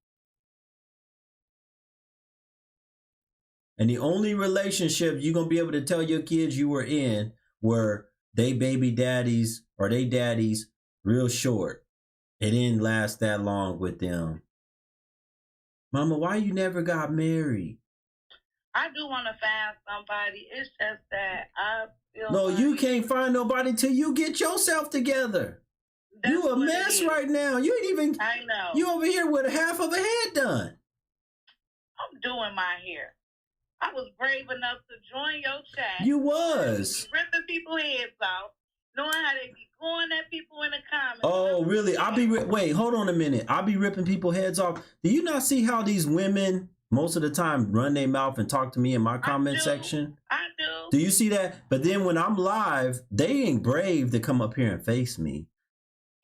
And the only relationship you're going to be able to tell your kids you were in were they baby daddies or they daddies real short. It didn't last that long with them. Mama, why you never got married? I do want to find somebody. It's just that I feel No, like you can't find nobody till you get yourself together. You a mess right now. You ain't even. I know. You over here with half of a head done. I'm doing my hair. I was brave enough to join your chat. You was. Ripping people's heads off, knowing how they be going at people in the comments. Oh, really? Wait, hold on a minute. I'll be ripping people's heads off. Do you not see how these women most of the time run their mouth and talk to me in my comment section? I do. Do you see that? But then when I'm live, they ain't brave to come up here and face me.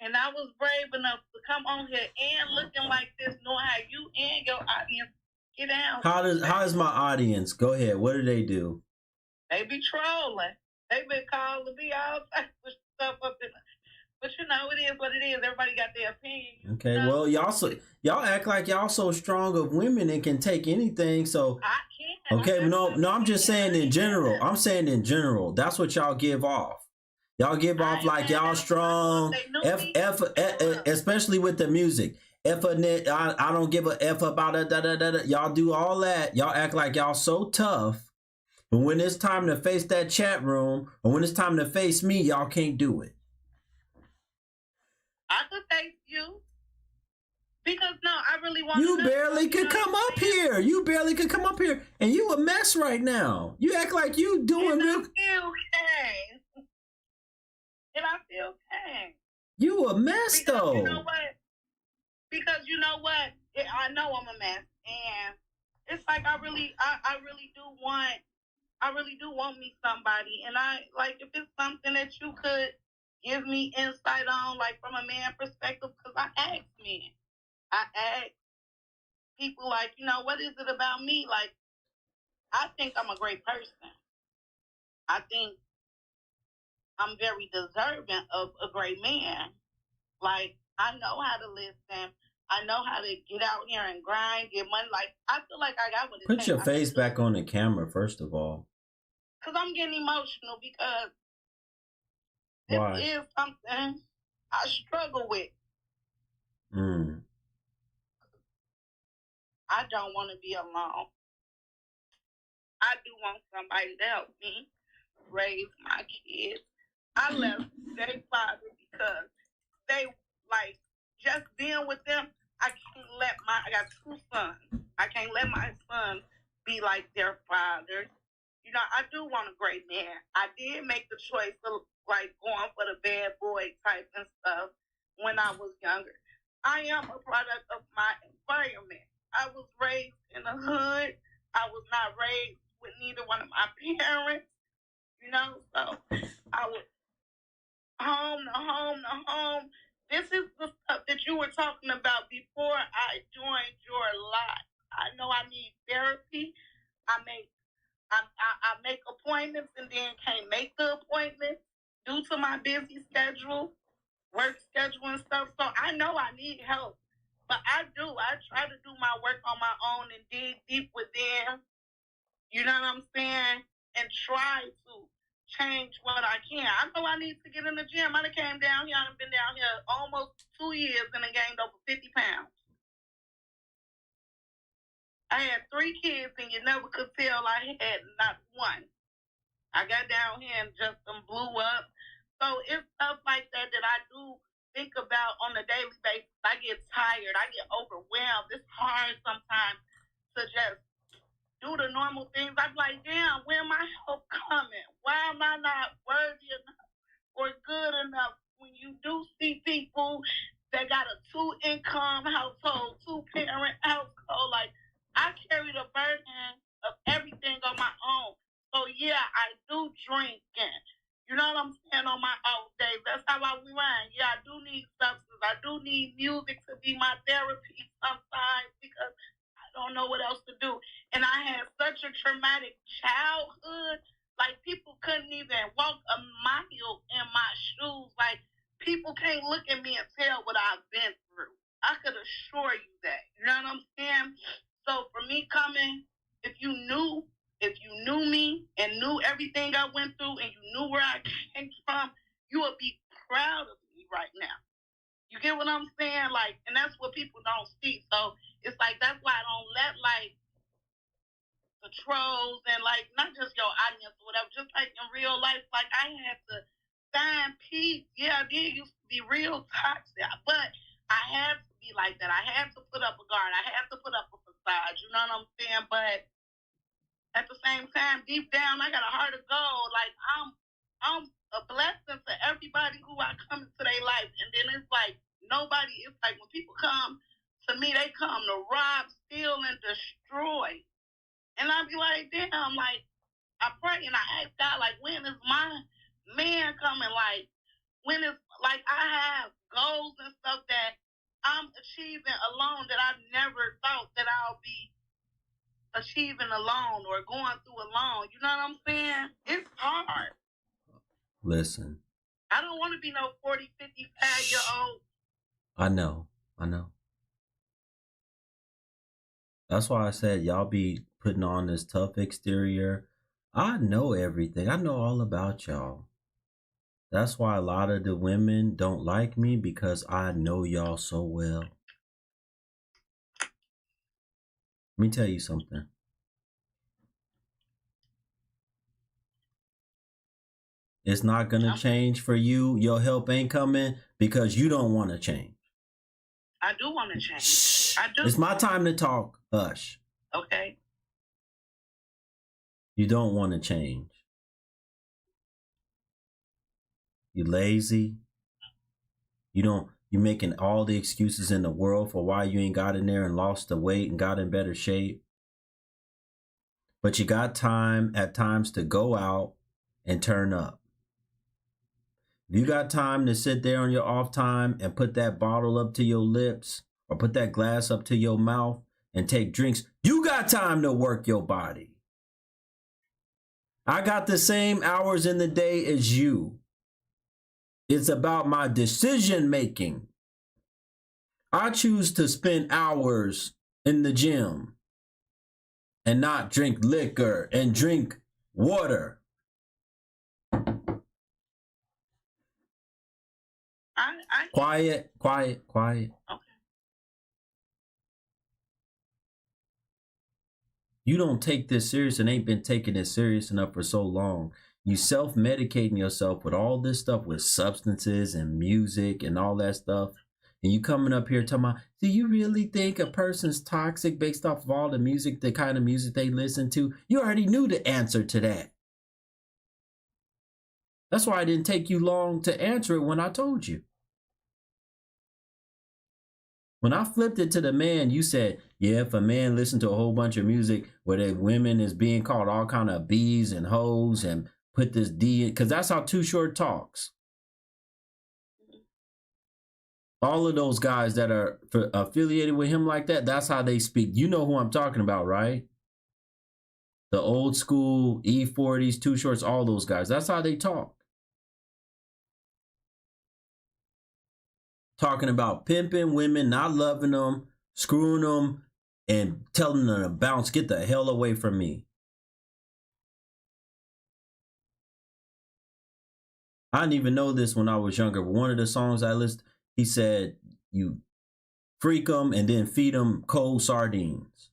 And I was brave enough to come on here and looking like this, knowing how you and your audience get down. How does my audience? Go ahead. What do they do? They be trolling. They been calling me all types of stuff up in. But it is what it is. Everybody got their opinion. Okay, well, y'all act like y'all so strong of women and can take anything. So I can't. Okay, no, I'm just saying in general. I'm saying in general. That's what y'all give off. Y'all give off like y'all strong. Especially with the music. I don't give a F about it. Y'all do all that. Y'all act like y'all so tough. But when it's time to face that chat room, or when it's time to face me, y'all can't do it. I could face you. Because no, I really want You barely could come up here. You barely could come up here. And you a mess right now. You act like you doing real. I feel pain. And I feel pain. You a mess though. You know what? Because you know what? I know I'm a mess. And it's like I really do want me somebody. And if it's something that you could give me insight on, like from a man perspective, because I ask men. I ask people what is it about me? Like, I think I'm a great person. I think I'm very deserving of a great man. Like, I know how to listen. I know how to get out here and grind, get money. Like, I feel like I got what it takes. Put your face back on the camera, first of all. Because I'm getting emotional because Why? this is something I struggle with. I don't want to be alone. I do want somebody to help me raise my kids. I left their father because they, like, just being with them, I got 2 sons. I can't let my sons be like their fathers. You know, I do want a great man. I did make the choice of, like, going for the bad boy type and stuff when I was younger. I am a product of my environment. I was raised in the hood. I was not raised with neither one of my parents, you know, so I was home to home to home. This is the stuff that you were talking about before I joined your live. I know I need therapy. I make appointments and then can't make the appointments due to my busy schedule, work schedule and stuff. So I know I need help. But I try to do my work on my own and dig deep within. You know what I'm saying? And try to change what I can. I know I need to get in the gym. I done came down here. I've been down here almost 2 years and I gained over 50 pounds. I had 3 kids and you never could tell I had not one. I got down here and just blew up. So it's stuff like that that I do think about on a daily basis. I get tired. I get overwhelmed. It's hard sometimes to just do the normal things. I'm like, damn, where my help coming? Why am I not worthy enough or good enough? When you do see people that got a 2-income household, 2-parent household, like, I carry the burden of everything on my own. So yeah, I do drink and you know what I'm saying, on my off days. That's how I run. Yeah, I do need substance. I do need music to be my therapy sometimes because I don't know what else to do. And I had such a traumatic childhood. Like, people couldn't even walk a mile in my shoes. Like, people can't look at me and tell what I've been through. I could assure you that. You know what I'm saying? So for me coming, if you knew me and knew everything I went through and you knew where I came from, you would be proud of me right now. You get what I'm saying? Like, and that's what people don't see. So it's like, that's why I don't let, like, the trolls and, like, not just your audience or whatever, just like in real life, like, I had to find peace. Yeah, I did used to be real toxic, but I had to be like that. I had to put up a guard. I had to put up a facade. You know what I'm saying? But at the same time, deep down, I got a heart of gold. Like, I'm a blessing to everybody who I come into their life. And then it's like, it's like when people come to me, they come to rob, steal, and destroy. And I be like, damn, like, I pray and I ask God, like, when is my man coming? Like, when is, like, I have goals and stuff that I'm achieving alone that I never thought that I'll be achieving alone or going through alone. You know what I'm saying? It's hard. Listen. I don't want to be no 40, 55-year-old. I know. That's why I said y'all be putting on this tough exterior. I know everything. I know all about y'all. That's why a lot of the women don't like me, because I know y'all so well. Let me tell you something. It's not going to change for you. Your help ain't coming because you don't want to change. I do want to change. Shh. I do. It's my time to talk. Hush. Okay. You don't want to change. You lazy. You're making all the excuses in the world for why you ain't got in there and lost the weight and got in better shape. But you got time at times to go out and turn up. If you got time to sit there on your off time and put that bottle up to your lips or put that glass up to your mouth and take drinks, you got time to work your body. I got the same hours in the day as you. It's about my decision making. I choose to spend hours in the gym and not drink liquor and drink water. Quiet. Okay. You don't take this serious and ain't been taking it serious enough for so long. You self-medicating yourself with all this stuff, with substances and music and all that stuff. And you coming up here talking about, do you really think a person's toxic based off of all the music, the kind of music they listen to? You already knew the answer to that. That's why it didn't take you long to answer it when I told you. When I flipped it to the man, you said, yeah, if a man listened to a whole bunch of music where the women is being called all kind of B's and hoes and put this D in, because that's how Too Short talks. All of those guys that are affiliated with him like that, that's how they speak. You know who I'm talking about, right? The old school E40s, Too Shorts, all those guys. That's how they talk. Talking about pimping women, not loving them, screwing them, and telling them to bounce, get the hell away from me. I didn't even know this when I was younger, but one of the songs I listened, he said, you freak them and then feed them cold sardines.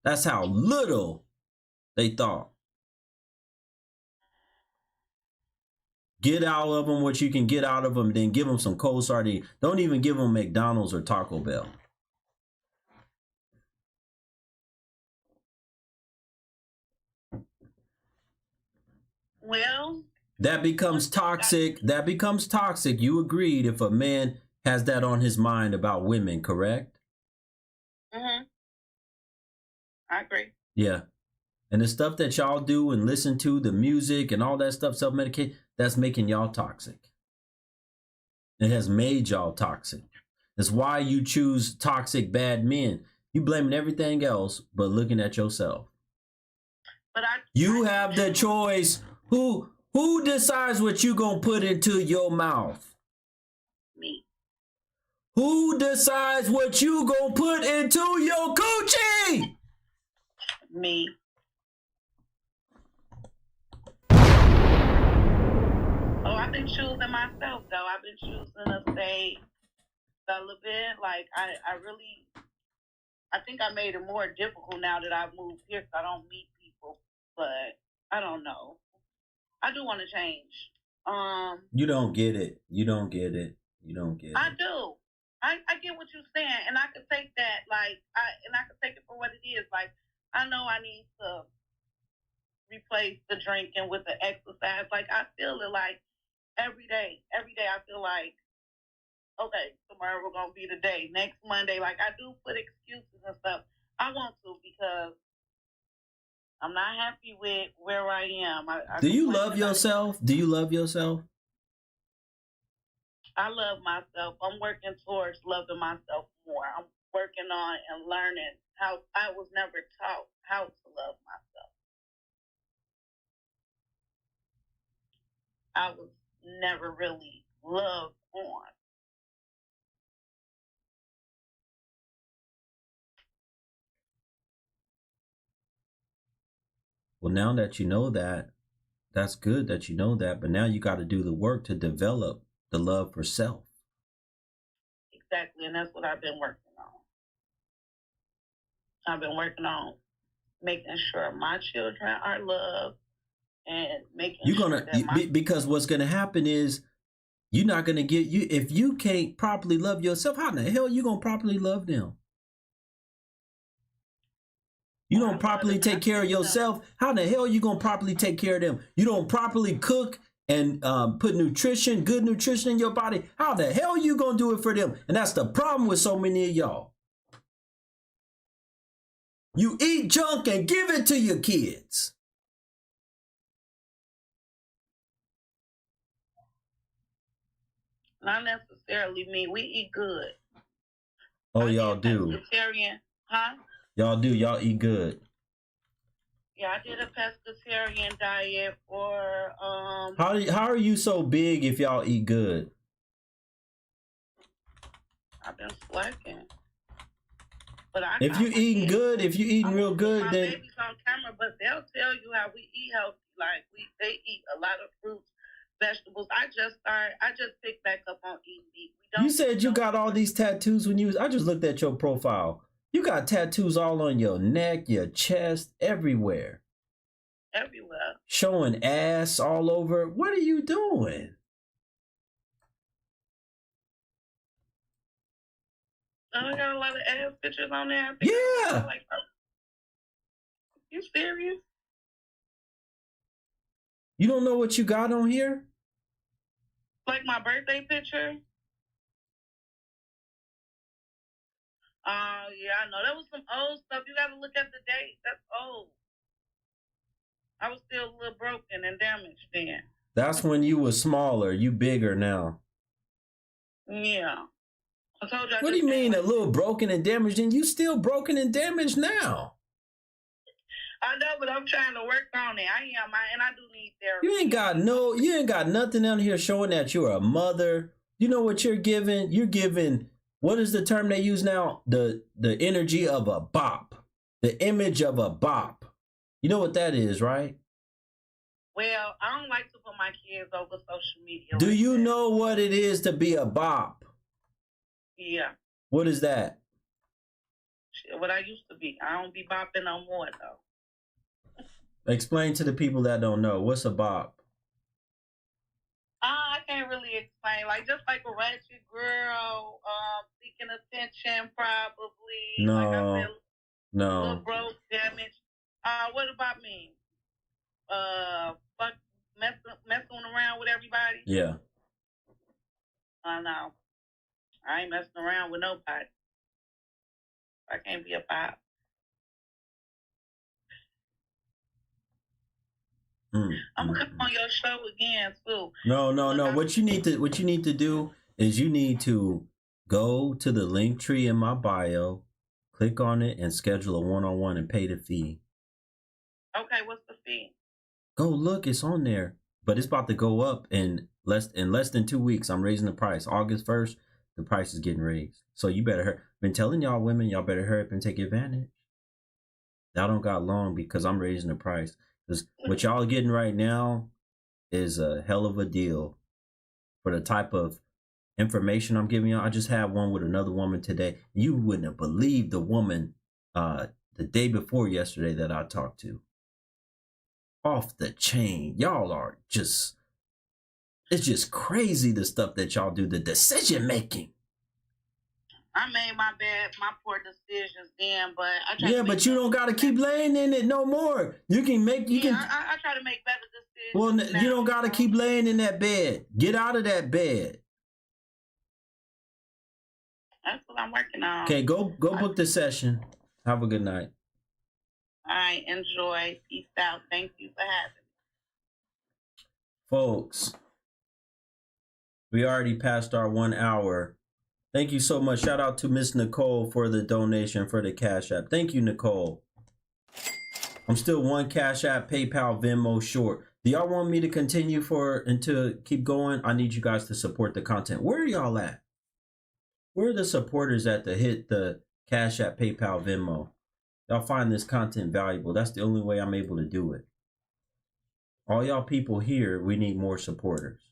That's how little they thought. Get out of them what you can get out of them, then give them some cold sardines. Don't even give them McDonald's or Taco Bell. Well, that becomes toxic. That becomes toxic. You agreed if a man has that on his mind about women, correct? Mm-hmm. I agree. Yeah. And the stuff that y'all do and listen to, the music and all that stuff, self-medicate, that's making y'all toxic. It has made y'all toxic. That's why you choose toxic, bad men. You blaming everything else, but looking at yourself. But you have the choice. Who decides what you gonna put into your mouth? Me. Who decides what you gonna put into your coochie? Me. Oh, I've been choosing myself though. I've been choosing to stay celibate. Like I think I made it more difficult now that I've moved here because I don't meet people. But I don't know. I do want to change. You don't get it. You don't get it. You don't get it. I do. I get what you're saying, and I could take that I could take it for what it is. Like I know I need to replace the drinking with the exercise. Like I feel it like every day. Every day I feel like, okay, tomorrow we're gonna be the day. Next Monday, like I do put excuses and stuff. I want to because I'm not happy with where I am. Do you love yourself? Do you love yourself? I love myself. I'm working towards loving myself more. I'm working on and learning how I was never taught how to love myself. I was never really loved on. Well, now that you know that, that's good that you know that, but now you got to do the work to develop the love for self. Exactly, and that's what I've been working on. I've been working on making sure my children are loved and making sure that because what's gonna happen is you're not gonna get you if you can't properly love yourself. How in the hell are you gonna properly love them? You don't properly take care of yourself. How the hell are you gonna properly take care of them? You don't properly cook and put good nutrition in your body. How the hell are you gonna do it for them? And that's the problem with so many of y'all. You eat junk and give it to your kids. Not necessarily me. We eat good. Oh, y'all do. Pescatarian, huh? Y'all do. Y'all eat good. Yeah, I did a pescatarian diet for How are you so big if y'all eat good? I've been slacking. But if you eating good, if you eating real good, my then baby's on camera, but they'll tell you how we eat healthy. Like they eat a lot of fruits, vegetables. I just picked back up on eating meat. You said you got all these tattoos when I just looked at your profile. You got tattoos all on your neck, your chest, everywhere. Everywhere. Showing ass all over. What are you doing? I got a lot of ass pictures on there. Yeah. Like, you serious? You don't know what you got on here? Like my birthday picture? Yeah, I know. That was some old stuff. You got to look at the date. That's old. I was still a little broken and damaged then. That's when you were smaller. You bigger now. Yeah. I told you. What do you mean a little broken and damaged? And you still broken and damaged now? I know, but I'm trying to work on it. And I do need therapy. You ain't got nothing on here showing that you're a mother. You know what you're giving? You're giving, what is the term they use now? The energy of a bop. The image of a bop. You know what that is, right? Well, I don't like to put my kids over social media. Do you know what it is to be a bop? Yeah. What is that? What I used to be. I don't be bopping no more, though. Explain to the people that don't know. What's a bop? I can't really explain. Like, just like a ratchet girl, seeking attention, probably. No. Like I said, No. little broke, damaged. What about me? Messing around with everybody? Yeah. No. I ain't messing around with nobody. I can't be a bop. I'm gonna come on your show again too. No. What you need to do is you need to go to the link tree in my bio, click on it, and schedule a one-on-one and pay the fee. Okay, what's the fee? Go look, it's on there. But it's about to go up in less than 2 weeks. I'm raising the price. August 1st, the price is getting raised. So you better hurry. Been telling y'all women, y'all better hurry up and take advantage. Y'all don't got long because I'm raising the price. Because what y'all getting right now is a hell of a deal for the type of information I'm giving y'all. I just had one with another woman today. You wouldn't have believed the woman the day before yesterday that I talked to. Off the chain. Y'all are just, it's just crazy the stuff that y'all do, the decision making. I made my poor decisions then, but but you don't got to keep laying in it no more. You can make, I try to make better decisions. Well, now, you don't got to keep laying in that bed. Get out of that bed. That's what I'm working on. Okay, go book the session. Have a good night. All right, enjoy. Peace out. Thank you for having me. Folks, we already passed our 1 hour. Thank you so much. Shout out to Miss Nicole for the donation for the Cash App. Thank you, Nicole. I'm still one Cash App, PayPal, Venmo short. Do y'all want me to continue and to keep going? I need you guys to support the content. Where are y'all at? Where are the supporters at to hit the Cash App, PayPal, Venmo? Y'all find this content valuable. That's the only way I'm able to do it. All y'all people here, we need more supporters.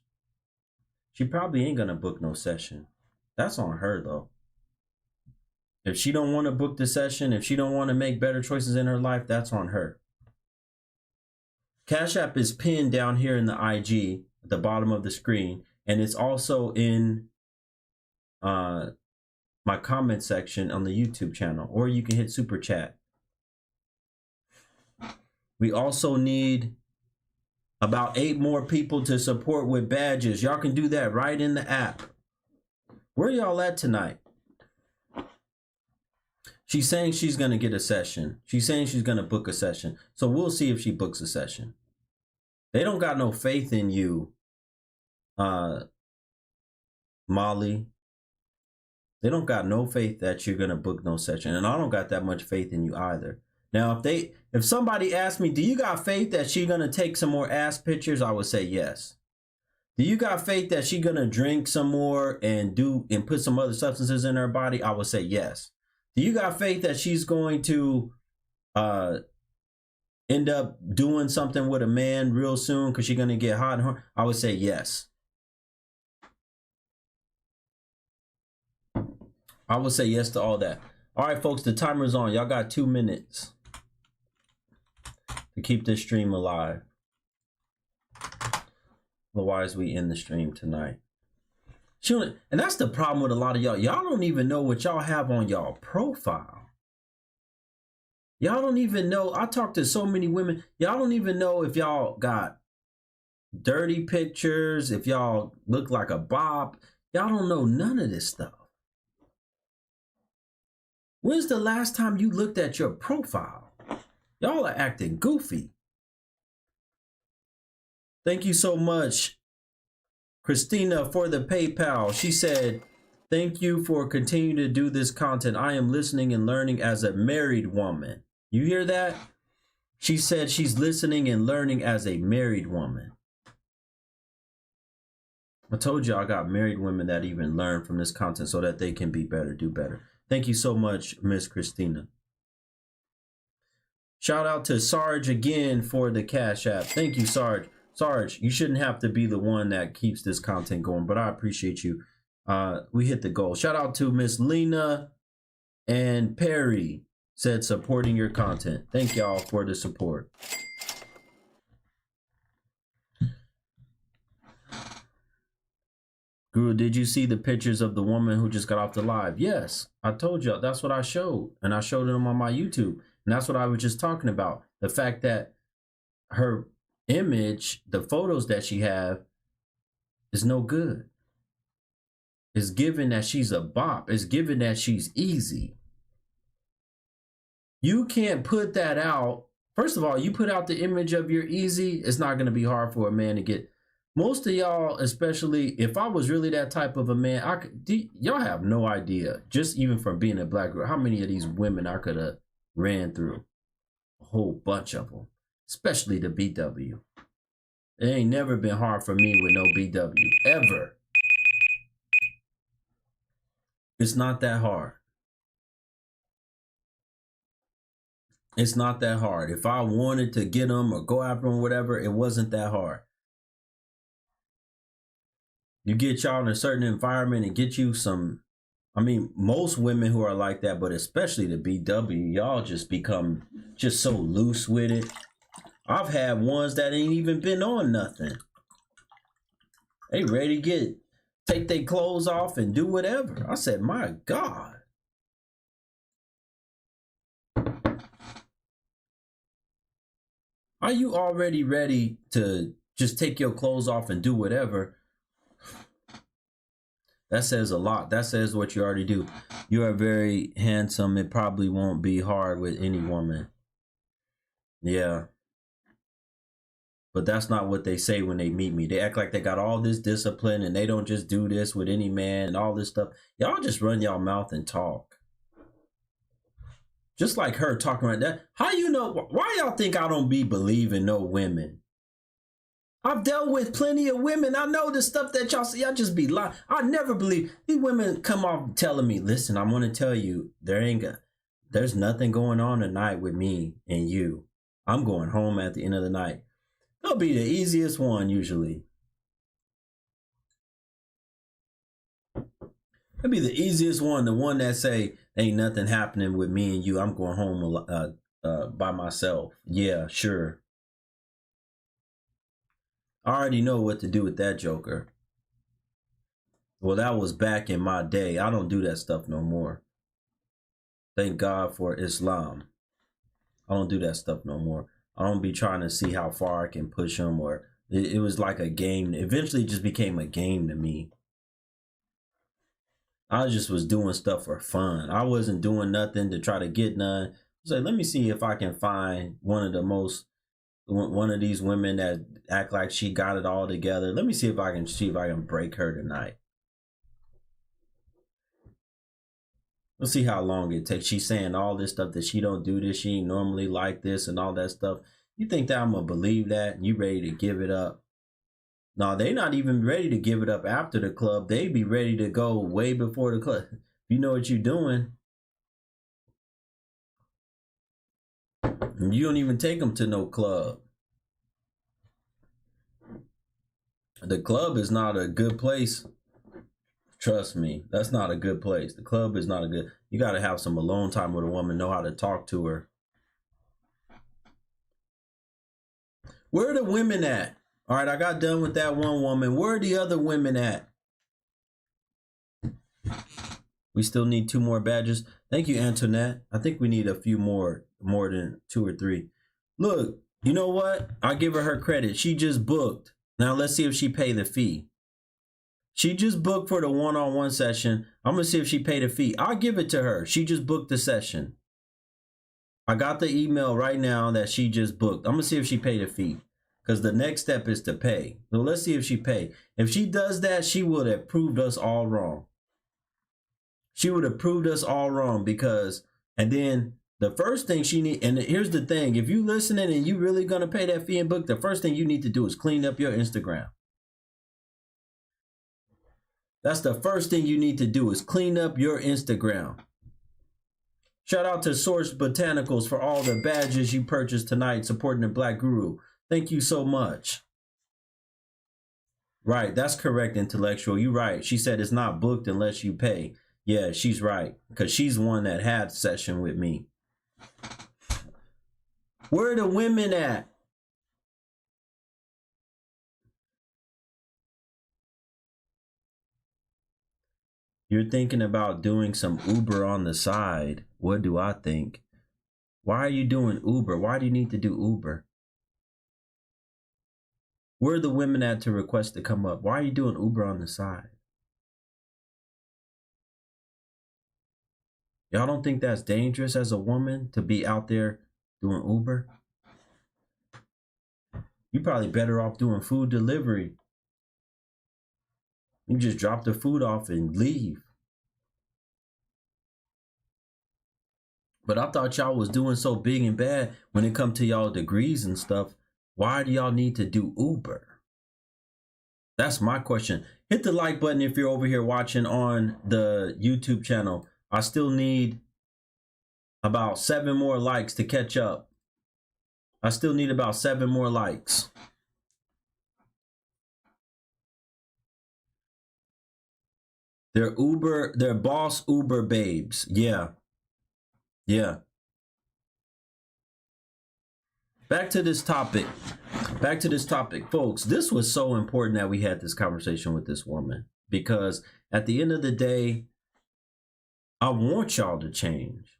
She probably ain't gonna book no session. That's on her though. If she don't want to book the session, if she don't want to make better choices in her life, that's on her. Cash App is pinned down here in the IG at the bottom of the screen, and it's also in my comment section on the YouTube channel, or you can hit Super Chat. We also need about 8 more people to support with badges. Y'all can do that right in the app. Where y'all at tonight? She's saying she's going to get a session. She's saying she's going to book a session. So we'll see if she books a session. They don't got no faith in you, Molly. They don't got no faith that you're going to book no session. And I don't got that much faith in you either. Now, if somebody asked me, do you got faith that she's going to take some more ass pictures? I would say yes. Do you got faith that she's going to drink some more and put some other substances in her body? I would say yes. Do you got faith that she's going to end up doing something with a man real soon because she's going to get hot and hard? I would say yes. I would say yes to all that. All right, folks, the timer's on. Y'all got 2 minutes to keep this stream alive. Otherwise, we end the stream tonight. And that's the problem with a lot of y'all. Y'all don't even know what y'all have on y'all profile. Y'all don't even know. I talk to so many women. Y'all don't even know if y'all got dirty pictures, if y'all look like a bop. Y'all don't know none of this stuff. When's the last time you looked at your profile? Y'all are acting goofy. Thank you so much, Christina, for the PayPal. She said, thank you for continuing to do this content. I am listening and learning as a married woman. You hear that? She said she's listening and learning as a married woman. I told you I got married women that even learn from this content so that they can be better, do better. Thank you so much, Miss Christina. Shout out to Sarge again for the Cash App. Thank you, Sarge. Sarge, you shouldn't have to be the one that keeps this content going, but I appreciate you. We hit the goal. Shout out to Miss Lena and Perry, said supporting your content. Thank y'all for the support. Guru, did you see the pictures of the woman who just got off the live? Yes, I told you that's what I showed, and I showed them on my YouTube, and that's what I was just talking about. The fact that her image, the photos that she have, is no good. It's given that she's a bop. It's given that she's easy. You can't put that out. First of all, you put out the image of your easy, it's not going to be hard for a man to get. Most of y'all, especially if I was really that type of a man, y'all have no idea, just even from being a black girl, how many of these women I could have ran through. A whole bunch of them, especially the BW. It ain't never been hard for me with no BW, ever. It's not that hard. It's not that hard. If I wanted to get them or go after them, whatever, it wasn't that hard. You get y'all in a certain environment and get you some, I mean, most women who are like that, but especially the BW, y'all just become just so loose with it. I've had ones that ain't even been on nothing. They ready to take their clothes off and do whatever. I said, my God. Are you already ready to just take your clothes off and do whatever? That says a lot. That says what you already do. You are very handsome. It probably won't be hard with any woman. Yeah. But that's not what they say when they meet me. They act like they got all this discipline and they don't just do this with any man and all this stuff. Y'all just run y'all mouth and talk. Just like her talking like that. How you know? Why y'all think I don't be believing no women? I've dealt with plenty of women. I know the stuff that y'all see. I just be lying. I never believe these women come off telling me, listen, I'm going to tell you, there's nothing going on tonight with me and you. I'm going home at the end of the night. They'll be the easiest one usually. It'll be the easiest one. The one that say, ain't nothing happening with me and you. I'm going home by myself. Yeah, sure. I already know what to do with that joker. Well, that was back in my day. I don't do that stuff no more. Thank God for Islam. I don't do that stuff no more. I don't be trying to see how far I can push them, or it was like a game. Eventually it just became a game to me. I just was doing stuff for fun. I wasn't doing nothing to try to get none. I was like, let me see if I can find one of these women that act like she got it all together. Let me see if I can break her tonight. Let's see how long it takes. She's saying all this stuff that she don't do this, she ain't normally like this and all that stuff. You think that I'm gonna believe that and you ready to give it up? No, they not even ready to give it up after the club. They be ready to go way before the club. You know what you're doing. You don't even take them to no club. The club is not a good place. Trust me, that's not a good place. The club is not a good. You got to have some alone time with a woman, know how to talk to her. Where are the women at? All right, I got done with that one woman. Where are the other women at? We still need 2 more badges. Thank you, Antoinette. I think we need a few more than 2 or 3. Look, you know what? I'll give her credit. She just booked. Now let's see if she paid the fee. She just booked for the one-on-one session. I'm going to see if she paid a fee. I'll give it to her. She just booked the session. I got the email right now that she just booked. I'm going to see if she paid a fee, because the next step is to pay. So let's see if she paid. If she does that, she would have proved us all wrong. She would have proved us all wrong, because, and then the first thing she need, and here's the thing, if you listening and you really going to pay that fee and book, the first thing you need to do is clean up your Instagram. That's the first thing you need to do, is clean up your Instagram. Shout out to Source Botanicals for all the badges you purchased tonight supporting the Black Guru. Thank you so much. Right, that's correct, Intellectual. You're right. She said it's not booked unless you pay. Yeah, she's right, because she's one that had a session with me. Where are the women at? You're thinking about doing some Uber on the side. What do I think? Why are you doing Uber? Why do you need to do Uber? Where are the women at to request to come up? Why are you doing Uber on the side? Y'all don't think that's dangerous as a woman to be out there doing Uber? You're probably better off doing food delivery. You just drop the food off and leave. But I thought y'all was doing so big and bad when it come to y'all degrees and stuff. Why do y'all need to do Uber? That's my question. Hit the like button if you're over here watching on the YouTube channel. I still need about 7 more likes to catch up. I still need about 7 more likes. They're boss Uber babes. Yeah. Yeah. Back to this topic. Folks. This was so important that we had this conversation with this woman, because at the end of the day, I want y'all to change.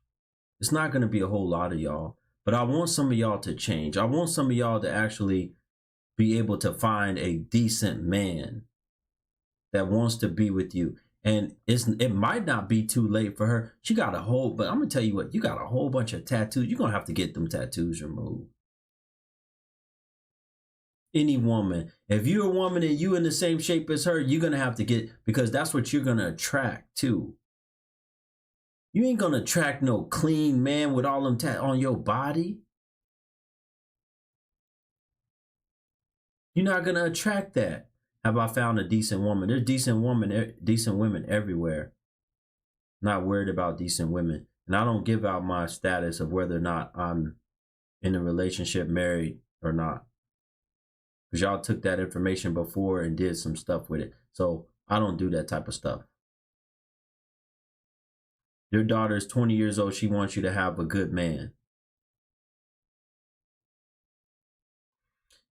It's not going to be a whole lot of y'all, but I want some of y'all to change. I want some of y'all to actually be able to find a decent man that wants to be with you. And it might not be too late for her. She got a whole, but I'm going to tell you what, you got a whole bunch of tattoos. You're going to have to get them tattoos removed. Any woman, if you're a woman and you in the same shape as her, you're going to have to get, because that's what you're going to attract too. You ain't going to attract no clean man with all them tat on your body. You're not going to attract that. Have I found a decent woman? There's decent women everywhere. Not worried about decent women. And I don't give out my status of whether or not I'm in a relationship, married or not. Because y'all took that information before and did some stuff with it. So I don't do that type of stuff. Your daughter is 20 years old. She wants you to have a good man.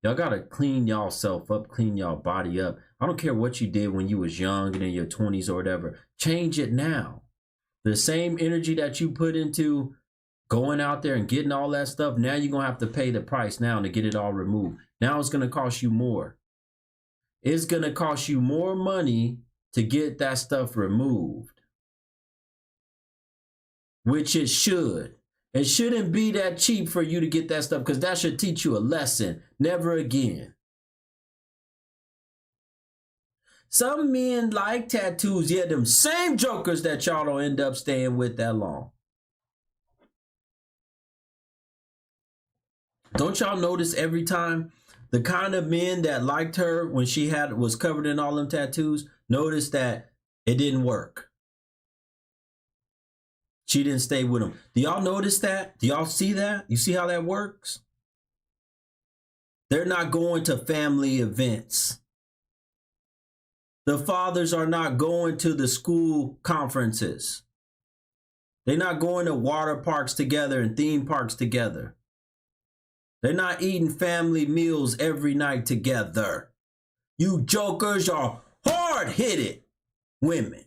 Y'all got to clean y'all self up, clean y'all body up. I don't care what you did when you was young and in your 20s or whatever. Change it now. The same energy that you put into going out there and getting all that stuff, now you're going to have to pay the price now to get it all removed. Now it's going to cost you more. It's going to cost you more money to get that stuff removed. Which it should. It shouldn't be that cheap for you to get that stuff, because that should teach you a lesson. Never again. Some men like tattoos. Yeah, them same jokers that y'all don't end up staying with that long. Don't y'all notice every time the kind of men that liked her when she was covered in all them tattoos, notice that it didn't work. She didn't stay with him. Do y'all notice that? Do y'all see that? You see how that works? They're not going to family events. The fathers are not going to the school conferences. They're not going to water parks together and theme parks together. They're not eating family meals every night together. You jokers are hard-headed women.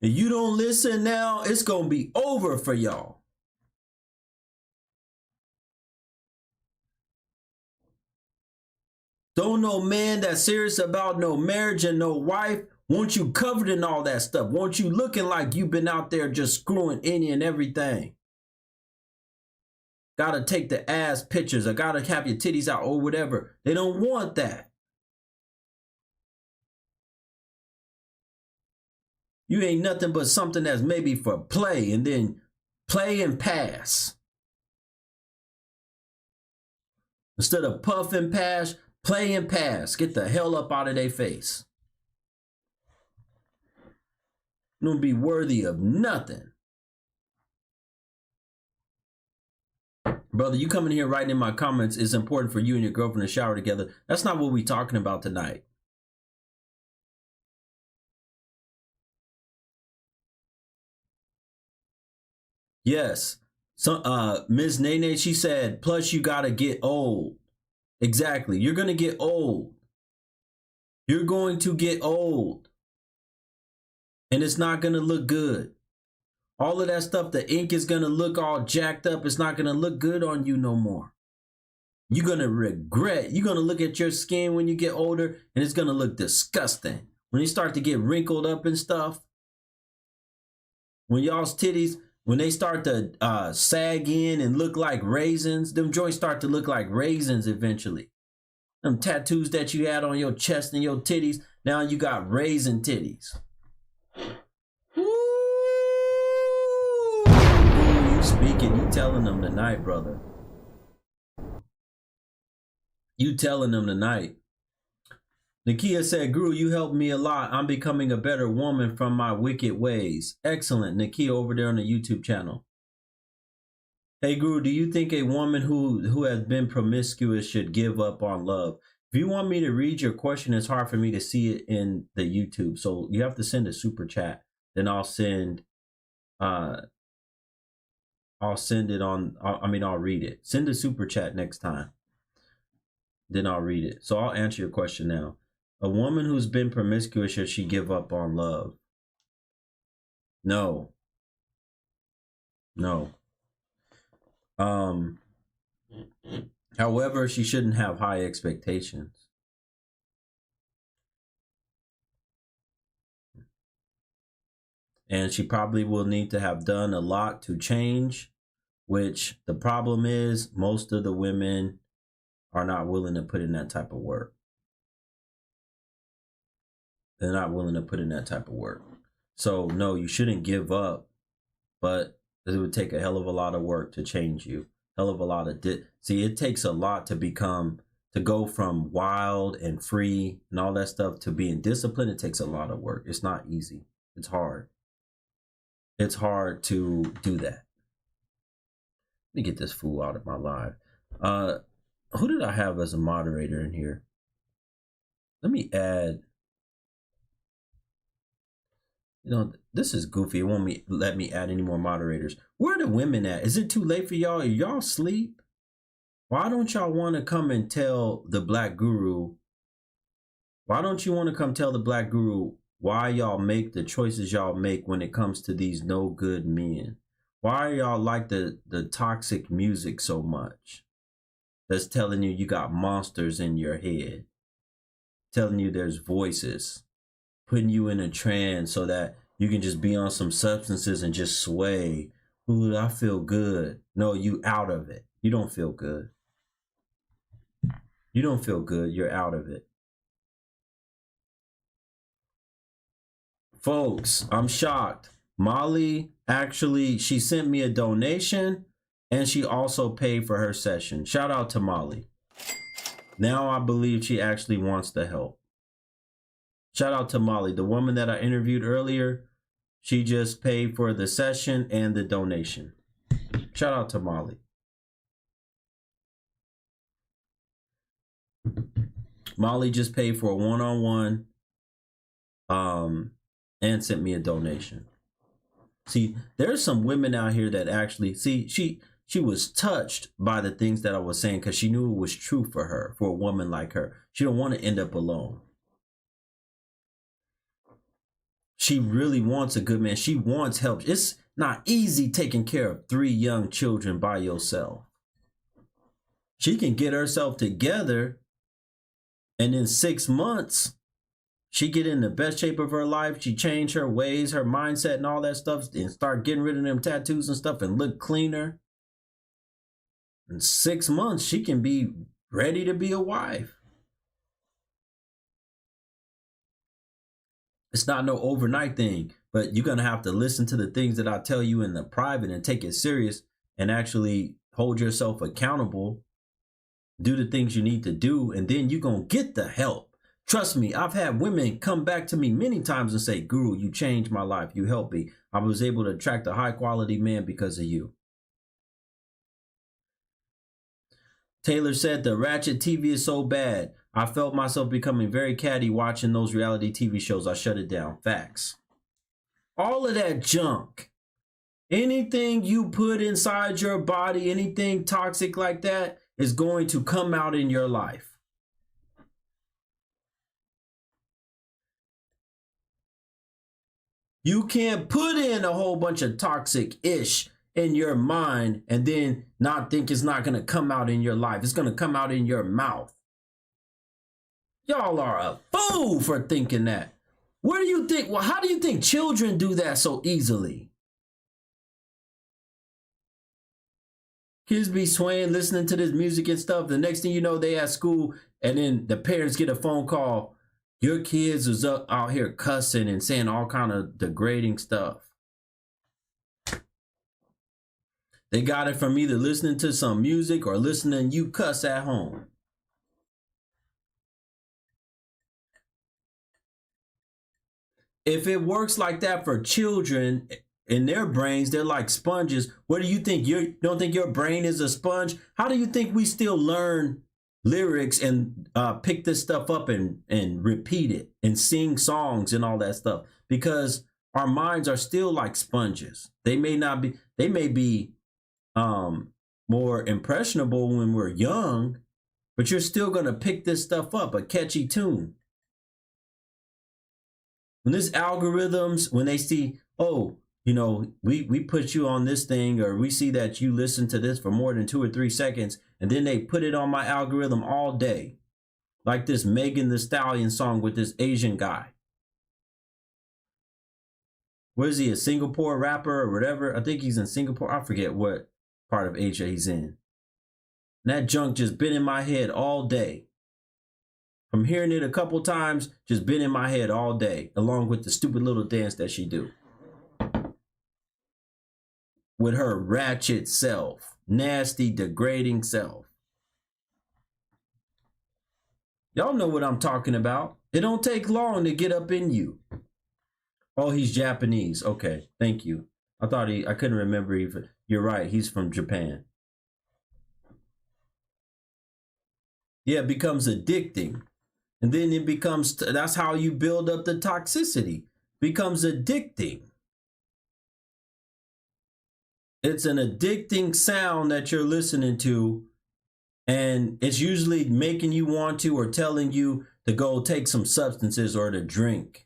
If you don't listen now, it's going to be over for y'all. Don't no man that's serious about no marriage and no wife want you covered in all that stuff. Want you looking like you've been out there just screwing any and everything. Gotta take the ass pictures or gotta have your titties out or whatever. They don't want that. You ain't nothing but something that's maybe for play and then play and pass. Instead of puff and pass, play and pass. Get the hell up out of their face. You don't be worthy of nothing. Brother, you coming here writing in my comments, it's important for you and your girlfriend to shower together. That's not what we're talking about tonight. Yes. So, Ms. Nene, she said, plus you got to get old. Exactly. You're going to get old. You're going to get old. And it's not going to look good. All of that stuff, the ink is going to look all jacked up. It's not going to look good on you no more. You're going to regret. You're going to look at your skin when you get older, and it's going to look disgusting. When you start to get wrinkled up and stuff. When y'all's titties, when they start to sag in and look like raisins, them joints start to look like raisins eventually. Them tattoos that you had on your chest and your titties, now you got raisin titties. Woo! You speaking, you telling them tonight, brother. You telling them tonight. Nakia said, Guru, you helped me a lot. I'm becoming a better woman from my wicked ways. Excellent. Nakia over there on the YouTube channel. Hey, Guru, do you think a woman who has been promiscuous should give up on love? If you want me to read your question, it's hard for me to see it in the YouTube. So you have to send a super chat. Then I'll send it on, I'll read it. Send a super chat next time. Then I'll read it. So I'll answer your question now. A woman who's been promiscuous, should she give up on love? No. No. However, she shouldn't have high expectations. And she probably will need to have done a lot to change, which the problem is most of the women are not willing to put in that type of work. They're not willing to put in that type of work. So no, you shouldn't give up, but it would take a hell of a lot of work to change you. Hell of a lot of see, it takes a lot to go from wild and free and all that stuff to being disciplined. It takes a lot of work. It's not easy. It's hard. It's hard to do that. Let me get this fool out of my live. Who did I have as a moderator in here? Let me add. You know, this is goofy. It won't let me add any more moderators. Where are the women at? Is it too late for y'all? Are y'all asleep? Why don't y'all want to come and tell the Black Guru? Why don't you want to come tell the Black Guru why y'all make the choices y'all make when it comes to these no good men? Why are y'all like the toxic music so much? That's telling you got monsters in your head. Telling you there's voices. Putting you in a trance so that you can just be on some substances and just sway. Ooh, I feel good. No, you out of it. You don't feel good. You don't feel good. You're out of it. Folks, I'm shocked. Molly, actually, she sent me a donation and she also paid for her session. Shout out to Molly. Now I believe she actually wants the help. Shout out to Molly, the woman that I interviewed earlier. She just paid for the session and the donation. Shout out to Molly. Molly just paid for a one-on-one and sent me a donation. See, there's some women out here that actually, see, she was touched by the things that I was saying because she knew it was true for her, for a woman like her. She don't want to end up alone. She really wants a good man. She wants help. It's not easy taking care of 3 young children by yourself. She can get herself together, and in 6 months, she get in the best shape of her life. She change her ways, her mindset and all that stuff, and start getting rid of them tattoos and stuff and look cleaner. In 6 months, she can be ready to be a wife. It's not no overnight thing, but you're going to have to listen to the things that I tell you in the private and take it serious and actually hold yourself accountable, do the things you need to do, and then you're going to get the help. Trust me, I've had women come back to me many times and say, Guru, you changed my life. You helped me. I was able to attract a high quality man because of you. Taylor said the ratchet TV is so bad. I felt myself becoming very catty watching those reality TV shows. I shut it down. Facts. All of that junk. Anything you put inside your body, anything toxic like that is going to come out in your life. You can't put in a whole bunch of toxic-ish in your mind and then not think it's not going to come out in your life. It's going to come out in your mouth. Y'all are a fool for thinking that. Where do you think, well, how do you think children do that so easily? Kids be swaying, listening to this music and stuff. The next thing you know, they at school and then the parents get a phone call. Your kids is out here cussing and saying all kind of degrading stuff. They got it from either listening to some music or listening you cuss at home. If it works like that for children in their brains, they're like sponges. What do you think? You don't think your brain is a sponge? How do you think we still learn lyrics and pick this stuff up and repeat it and sing songs and all that stuff? Because our minds are still like sponges. They may be more impressionable when we're young, but you're still going to pick this stuff up, a catchy tune. When this algorithms, when they see, oh, you know, we put you on this thing, or we see that you listen to this for more than 2 or 3 seconds, and then they put it on my algorithm all day. Like this Megan Thee Stallion song with this Asian guy. What is he, a Singapore rapper or whatever? I think he's in Singapore. I forget what part of Asia he's in. And that junk just been in my head all day. From hearing it a couple times, just been in my head all day, along with the stupid little dance that she do. With her ratchet self, nasty, degrading self. Y'all know what I'm talking about. It don't take long to get up in you. Oh, he's Japanese. Okay, thank you. I couldn't remember even. You're right, he's from Japan. Yeah, it becomes addicting. And then it becomes, that's how you build up the toxicity. Becomes addicting. It's an addicting sound that you're listening to. And it's usually making you want to or telling you to go take some substances or to drink.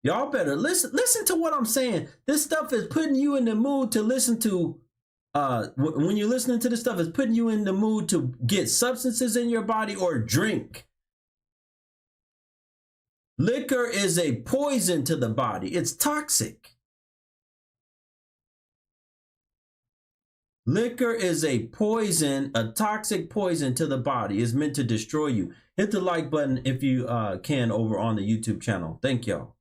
Y'all better listen to what I'm saying. This stuff is putting you in the mood to listen to. When you're listening to this stuff, it's putting you in the mood to get substances in your body or drink. Liquor is a poison to the body. It's toxic. Liquor is a poison, a toxic poison to the body. It's meant to destroy you. Hit the like button if you can over on the YouTube channel. Thank y'all.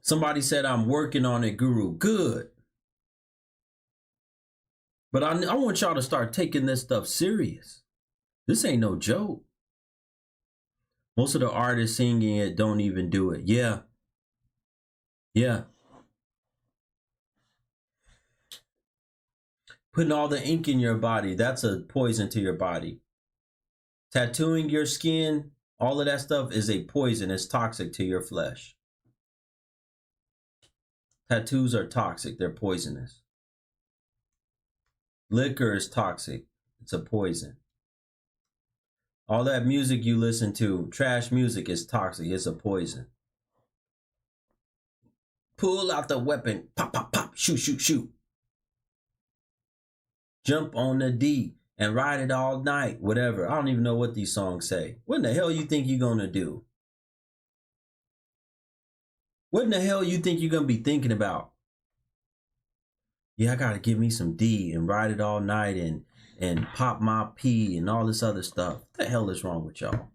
Somebody said I'm working on it, Guru. Good. But I want y'all to start taking this stuff serious. This ain't no joke. Most of the artists singing it don't even do it. Yeah. Yeah. Putting all the ink in your body, that's a poison to your body. Tattooing your skin, all of that stuff is a poison. It's toxic to your flesh. Tattoos are toxic. They're poisonous. Liquor is toxic. It's a poison. All that music you listen to, trash music, is toxic. It's a poison. Pull out the weapon. Pop, pop, pop. Shoot, shoot, shoot. Jump on the D and ride it all night. Whatever. I don't even know what these songs say. What in the hell you think you're going to do? What in the hell you think you're going to be thinking about? Yeah, I got to give me some D and ride it all night and pop my P and all this other stuff. What the hell is wrong with y'all?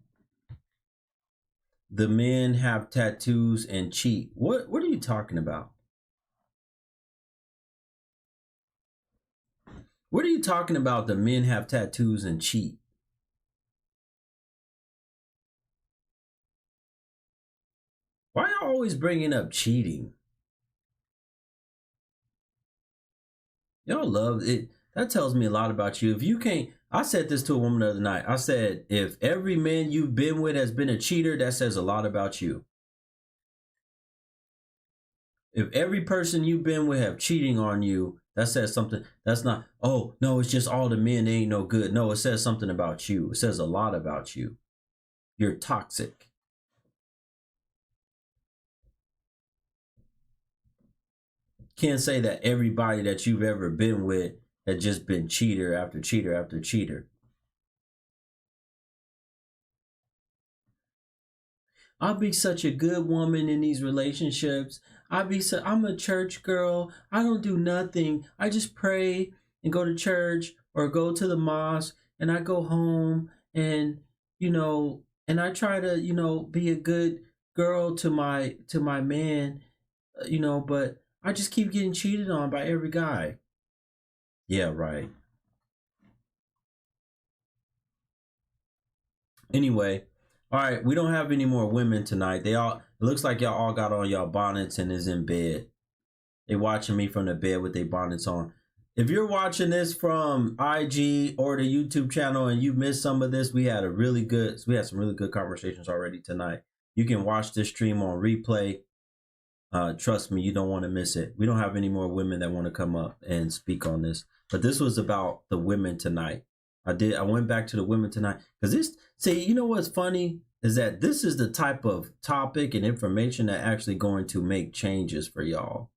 The men have tattoos and cheat. What are you talking about? What are you talking about? The men have tattoos and cheat. Why are you always bringing up cheating? Y'all love it. That tells me a lot about you. If you can't, I said this to a woman the other night. I said, if every man you've been with has been a cheater, that says a lot about you. If every person you've been with have cheating on you, that says something. That's not, oh, no, it's just all the men, they ain't no good. No, it says something about you. It says a lot about you. You're toxic. Can't say that everybody that you've ever been with had just been cheater after cheater after cheater. I'll be such a good woman in these relationships. I'm a church girl. I don't do nothing. I just pray and go to church or go to the mosque, and I go home and, and I try to, be a good girl to my man, but I just keep getting cheated on by every guy. Yeah, right. Anyway, all right, we don't have any more women tonight. It looks like y'all all got on y'all bonnets and is in bed. They watching me from the bed with their bonnets on. If you're watching this from IG or the YouTube channel and you missed some of this, we had some really good conversations already tonight. You can watch this stream on replay. Trust me, you don't want to miss it. We don't have any more women that want to come up and speak on this, but this was about the women tonight. I went back to the women tonight because you know what's funny is that this is the type of topic and information that actually going to make changes for y'all.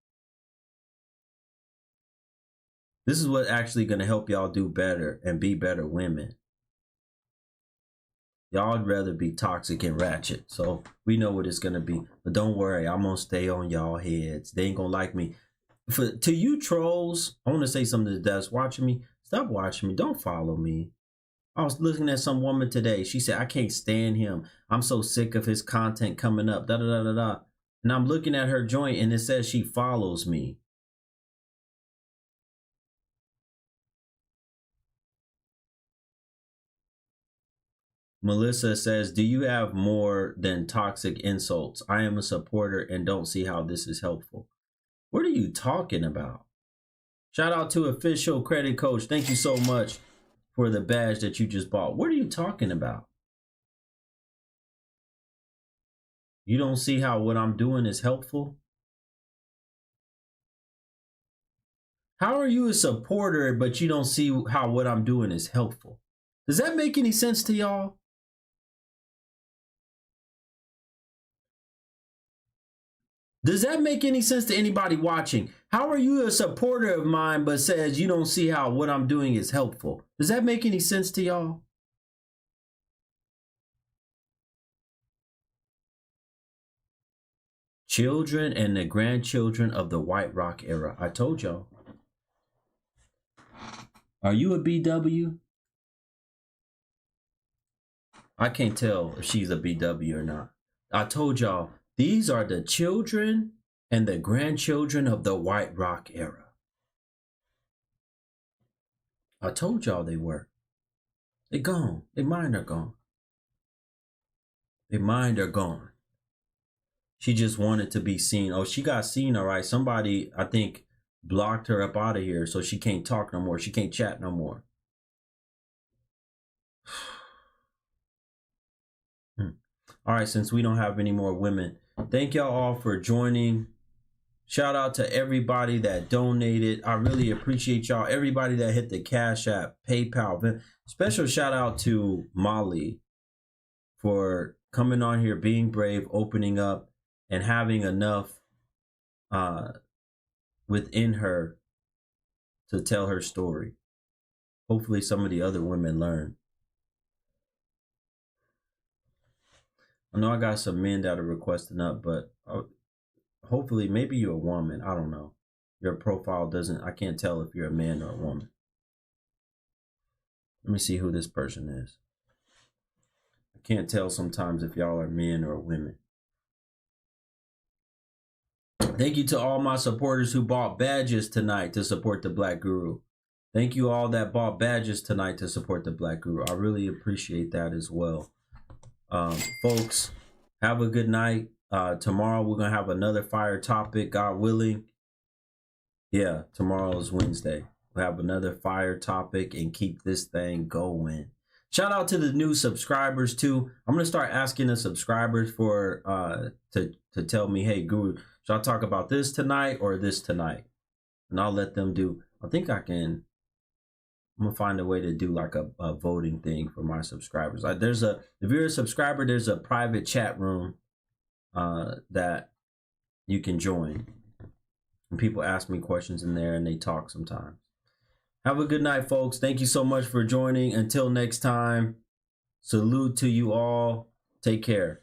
This is what actually going to help y'all do better and be better women. Y'all would rather be toxic and ratchet. So we know what it's going to be. But don't worry, I'm going to stay on y'all heads. They ain't going to like me. To you trolls, I want to say something that's watching me. Stop watching me. Don't follow me. I was looking at some woman today. She said, I can't stand him. I'm so sick of his content coming up. Da, da, da, da, da. And I'm looking at her joint and it says she follows me. Melissa says, do you have more than toxic insults? I am a supporter and don't see how this is helpful. What are you talking about? Shout out to Official Credit Coach. Thank you so much for the badge that you just bought. What are you talking about? You don't see how what I'm doing is helpful? How are you a supporter, but you don't see how what I'm doing is helpful? Does that make any sense to y'all? Does that make any sense to anybody watching? How are you a supporter of mine, but says you don't see how what I'm doing is helpful? Does that make any sense to y'all? Children and the grandchildren of the White Rock era. I told y'all. Are you a BW? I can't tell if she's a BW or not. I told y'all, these are the children and the grandchildren of the White Rock era. I told y'all they were. They're gone. Their mind are gone. Their mind are gone. She just wanted to be seen. Oh, she got seen, all right. Somebody, I think, blocked her up out of here, so she can't talk no more. She can't chat no more. All right, since we don't have any more women, thank y'all all for joining. Shout out to everybody that donated. I really appreciate y'all. Everybody that hit the Cash App, PayPal. Special shout out to Molly for coming on here, being brave, opening up, and having enough within her to tell her story. Hopefully some of the other women learn. I know I got some men that are requesting up, but hopefully maybe you're a woman. I don't know. Your profile doesn't, I can't tell if you're a man or a woman. Let me see who this person is. I can't tell sometimes if y'all are men or women. Thank you to all my supporters who bought badges tonight to support the Black Guru. Thank you all that bought badges tonight to support the Black Guru. I really appreciate that as well. Folks, have a good night. Tomorrow we're going to have another fire topic, God willing. Yeah, tomorrow is Wednesday. We'll have another fire topic and keep this thing going. Shout out to the new subscribers too. I'm going to start asking the subscribers for to tell me, hey, Guru, should I talk about this tonight or this tonight? And I'll let them do. I think I can. I'm gonna find a way to do like a voting thing for my subscribers. Like if you're a subscriber, there's a private chat room that you can join. And people ask me questions in there and they talk sometimes. Have a good night, folks. Thank you so much for joining. Until next time, salute to you all. Take care.